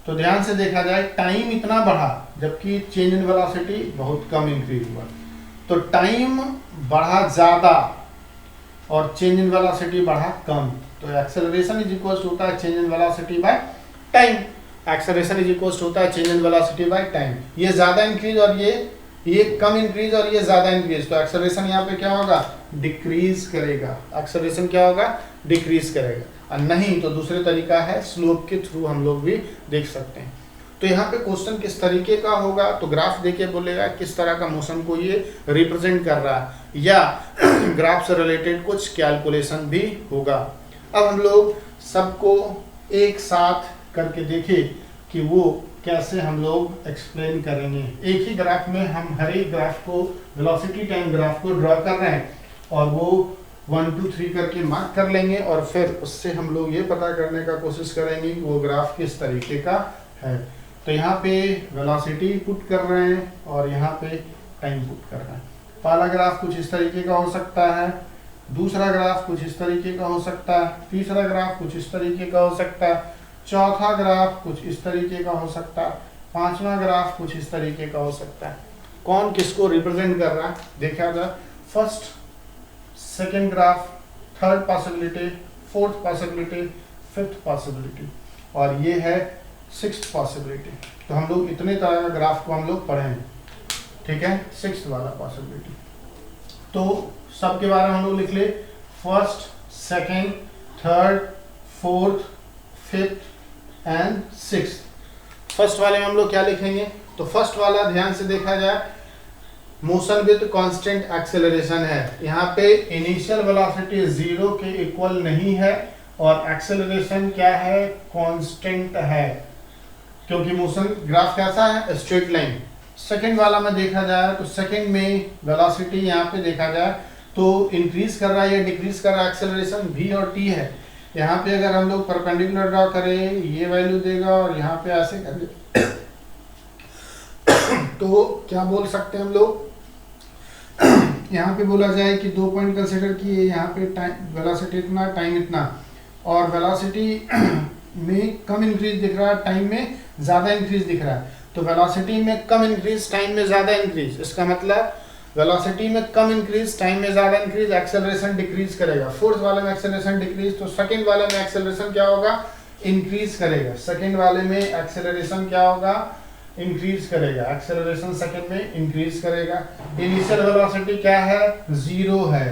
तो ध्यान से देखा जाए टाइम इतना बढ़ा जबकि चेंज इन वेलोसिटी बहुत कम इंक्रीज हुआ। तो टाइम बढ़ा ज़्यादा और चेंज इन वेलोसिटी बढ़ा कम। तो एक्सेलरेशन इज इक्वल्स होता है change in velocity by time. Acceleration is equals होता है change in velocity by time. ये ज़्यादा इंक्रीज और ये कम इंक्रीज और ये ज़्यादा इंक्रीज, तो एक्सेलरेशन यहाँ पे क्या होगा, डिक्रीज करेगा। एक्सेलरेशन क्या होगा, डिक्रीज करेगा। और नहीं तो दूसरे तरीका है स्लोप के थ्रू हम लोग भी देख सकते हैं। तो यहाँ पे क्वेश्चन किस तरीके का होगा, तो ग्राफ देके बोलेगा किस तरह का मोशन को ये रिप्रेजेंट कर रहा है, या ग्राफ से रिलेटेड कुछ कैलकुलेशन भी होगा। अब हम लोग सबको एक साथ करके देखें कि वो कैसे हम लोग एक्सप्लेन करेंगे। एक ही ग्राफ में हम हर एक ग्राफ को, वेलोसिटी टाइम ग्राफ को ड्रॉ कर रहे हैं और वो 1 2 3 करके मार्क कर लेंगे और फिर उससे हम लोग ये पता करने का कोशिश करेंगे कि वो ग्राफ किस तरीके का है। तो यहाँ पे वेलोसिटी पुट कर रहे हैं और यहाँ पे टाइम पुट कर रहे हैं। पहला ग्राफ कुछ इस तरीके का हो सकता है, दूसरा ग्राफ कुछ इस तरीके का हो सकता है, तीसरा ग्राफ कुछ इस तरीके का हो सकता है, चौथा ग्राफ कुछ इस तरीके का हो सकता है, पांचवा ग्राफ कुछ इस तरीके का हो सकता है। कौन किसको रिप्रेजेंट कर रहा है देखा जाए, first second graph, third possibility, fourth possibility, fifth possibility और ये है सिक्स्थ पॉसिबिलिटी। तो हम लोग इतने तरह का ग्राफ को हम लोग पढ़ेंगे, ठीक है। सिक्स्थ वाला पॉसिबिलिटी तो सबके बारे में हम लोग लिख ले, first, second, third, fourth, fifth and sixth. First वाले में हम लोग क्या लिखेंगे, तो फर्स्ट वाला ध्यान से देखा जाए मोशन विद कांस्टेंट एक्सेलरेशन है। यहाँ पे इनिशियल वेलोसिटी 0 के इक्वल नहीं है और एक्सेलरेशन क्या है, कांस्टेंट है, क्योंकि मोशन ग्राफ कैसा है, स्ट्रेट लाइन। सेकंड वाला में देखा जाए तो सेकंड में वेलोसिटी यहाँ पे देखा जाए तो इंक्रीज कर रहा है या डिक्रीज कर रहा है, एक्सेलरेशन v और t है। यहाँ पे अगर हम लोग परपेंडिकुलर ड्रॉ करें ये वैल्यू देगा और यहाँ पे ऐसे कर तो क्या बोल सकते हैं हम लोग, यहाँ पे बोला जाए कि 2 पॉइंट कंसिडर किए, यहाँ पे टाइम वेलोसिटी इतना, टाइम इतना, और वेलोसिटी में कम इंक्रीज दिख रहा है, टाइम में ज़्यादा इंक्रीज दिख रहा है। तो वेलोसिटी में कम इंक्रीज, टाइम में ज़्यादा इंक्रीज, इसका मतलब वेलोसिटी में कम इंक्रीज, टाइम में ज़्यादा इंक्रीज, एक्सेलरेशन डिक्रीज करेगा। फोर्थ वाले में एक्सेलरेशन डिक्रीज, तो सेकंड वाले में एक्सेलरेशन क्या होगा, इंक्रीज करेगा। सेकंड वाले में एक्सेलरेशन क्या होगा, इंक्रीज करेगा। एक्सेलरेशन सेकंड में इंक्रीज करेगा। इनिशियल वेलोसिटी क्या है, 0 है,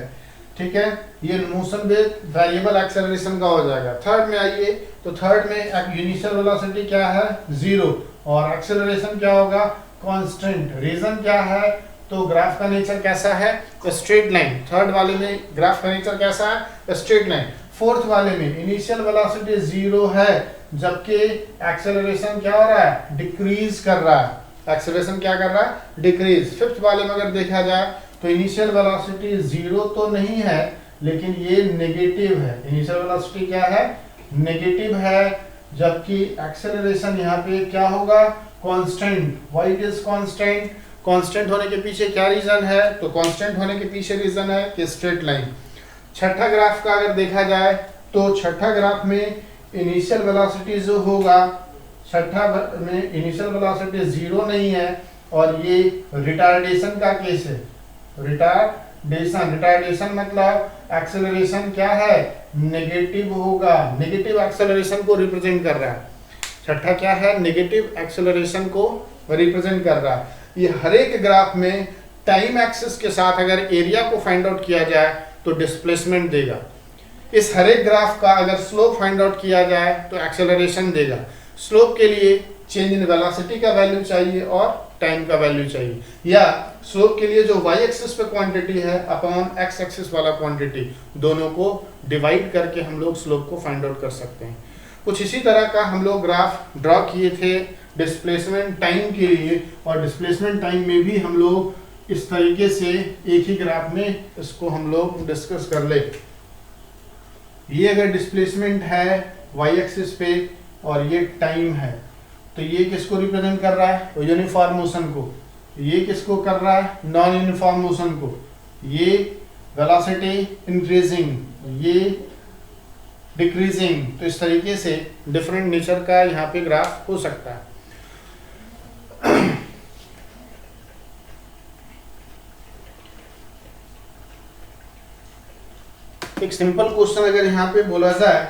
ठीक है। ये मोशन विद वेरिएबल एक्सेलरेशन का हो जाएगा। थर्ड में आइए तो थर्ड में इनिशियल वेलोसिटी क्या है, 0 और एक्सेलरेशन क्या होगा, कांस्टेंट। रीजन क्या है, तो ग्राफ का नेचर कैसा है, स्ट्रेट लाइन। थर्ड वाले में ग्राफ का नेचर कैसा है, स्ट्रेट लाइन। फोर्थ वाले में इनिशियल वेलोसिटी 0 है जबकि एक्सेलरेशन क्या हो रहा है, डिक्रीज कर रहा है। एक्सेलरेशन क्या कर रहा है, डिक्रीज। फिफ्थ वाले में अगर देखा जाए तो इनिशियल वेलोसिटी 0 तो नहीं है लेकिन ये नेगेटिव है। इनिशियल वेलोसिटी क्या है, नेगेटिव है, जबकि एक्सेलरेशन यहाँ पे क्या होगा, constant. Why it is constant, constant होने के पीछे क्या रीजन है, तो कांस्टेंट होने के पीछे रीजन है कि स्ट्रेट लाइन। छठा ग्राफ का अगर देखा जाए तो छठा ग्राफ में इनिशियल वेलोसिटी जो होगा, छठा में इनिशियल वेलोसिटी 0 नहीं है और ये रिटार्डेशन का केस है। रिटार्डेशन मतलब एक्सेलरेशन क्या है, नेगेटिव होगा, नेगेटिव एक्सेलरेशन को रिप्रेजेंट कर रहा है। छठा क्या है, नेगेटिव एक्सेलरेशन को रिप्रेजेंट कर रहा है। ये हर एक ग्राफ में टाइम एक्सिस के साथ अगर एरिया को फाइंड आउट किया जाए तो डिस्प्लेसमेंट देगा। इस हर एक ग्राफ का अगर स्लोप फाइंड आउट किया जाए तो एक्सेलरेशन देगा। स्लोप के लिए चेंज इन वेलोसिटी का वैल्यू चाहिए और टाइम का वैल्यू चाहिए, या स्लोप के लिए जो y एक्सिस पे क्वांटिटी है अपॉन x एक्सिस वाला क्वांटिटी, दोनों को डिवाइड करके हम लोग स्लोप को फाइंड आउट कर सकते हैं। कुछ इसी तरह का हम लोग ग्राफ ड्रॉ किए थे डिस्प्लेसमेंट टाइम के लिए, और डिस्प्लेसमेंट टाइम में भी हम लोग इस तरीके से एक ही ग्राफ में इसको हम लोग डिस्कस कर ले। ये अगर डिस्प्लेसमेंट है y एक्सिस पे और ये टाइम है तो ये किसको रिप्रेजेंट कर रहा है, तो यूनिफॉर्म मोशन को। ये किसको कर रहा है, नॉन यूनिफॉर्म मोशन को। ये वेलोसिटी इंक्रीजिंग, ये डिक्रीजिंग। तो इस तरीके से डिफरेंट नेचर का यहाँ पे ग्राफ हो सकता है। एक सिंपल क्वेश्चन अगर यहाँ पे बोला जाए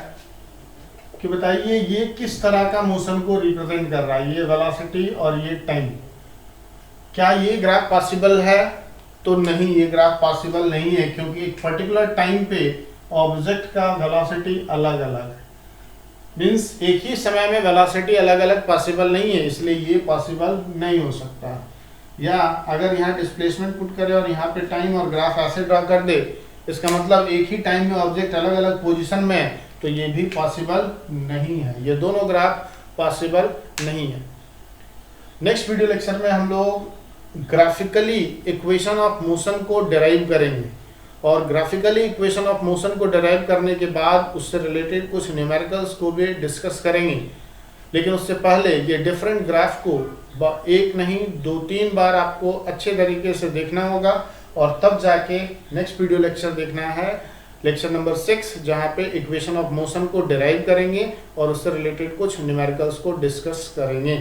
कि बताइए ये किस तरह का मोशन को रिप्रेजेंट कर रहा है, ये वेलोसिटी और ये टाइम, क्या ये ग्राफ पॉसिबल है? तो नहीं, ये ग्राफ पॉसिबल नहीं है, क्योंकि एक पर्टिकुलर टाइम पे ऑब्जेक्ट का वेलोसिटी अलग अलग मीन्स एक ही समय में वेलोसिटी अलग अलग पॉसिबल नहीं है, इसलिए ये पॉसिबल नहीं हो सकता। या अगर यहाँ डिस्प्लेसमेंट पुट करें और यहाँ पे टाइम और ग्राफ ऐसे ड्रॉ कर दे, इसका मतलब एक ही टाइम में ऑब्जेक्ट अलग अलग पोजीशन में है, तो ये भी पॉसिबल नहीं है, ये दोनों ग्राफ पॉसिबल नहीं है। नेक्स्ट वीडियो लेक्चर में हम लोग ग्राफिकली इक्वेशन ऑफ मोशन को डिराइव करेंगे, और ग्राफिकली इक्वेशन ऑफ मोशन को डिराइव करने के बाद उससे रिलेटेड कुछ न्यूमेरिकल्स को भी डिस्कस करेंगे। लेकिन उससे पहले ये डिफरेंट ग्राफ को एक नहीं 2-3 बार आपको अच्छे तरीके से देखना होगा, और तब जाके नेक्स्ट वीडियो लेक्चर देखना है, लेक्चर नंबर 6, जहाँ पे इक्वेशन ऑफ मोशन को डिराइव करेंगे और उससे रिलेटेड कुछ न्यूमेरिकल्स को डिस्कस करेंगे।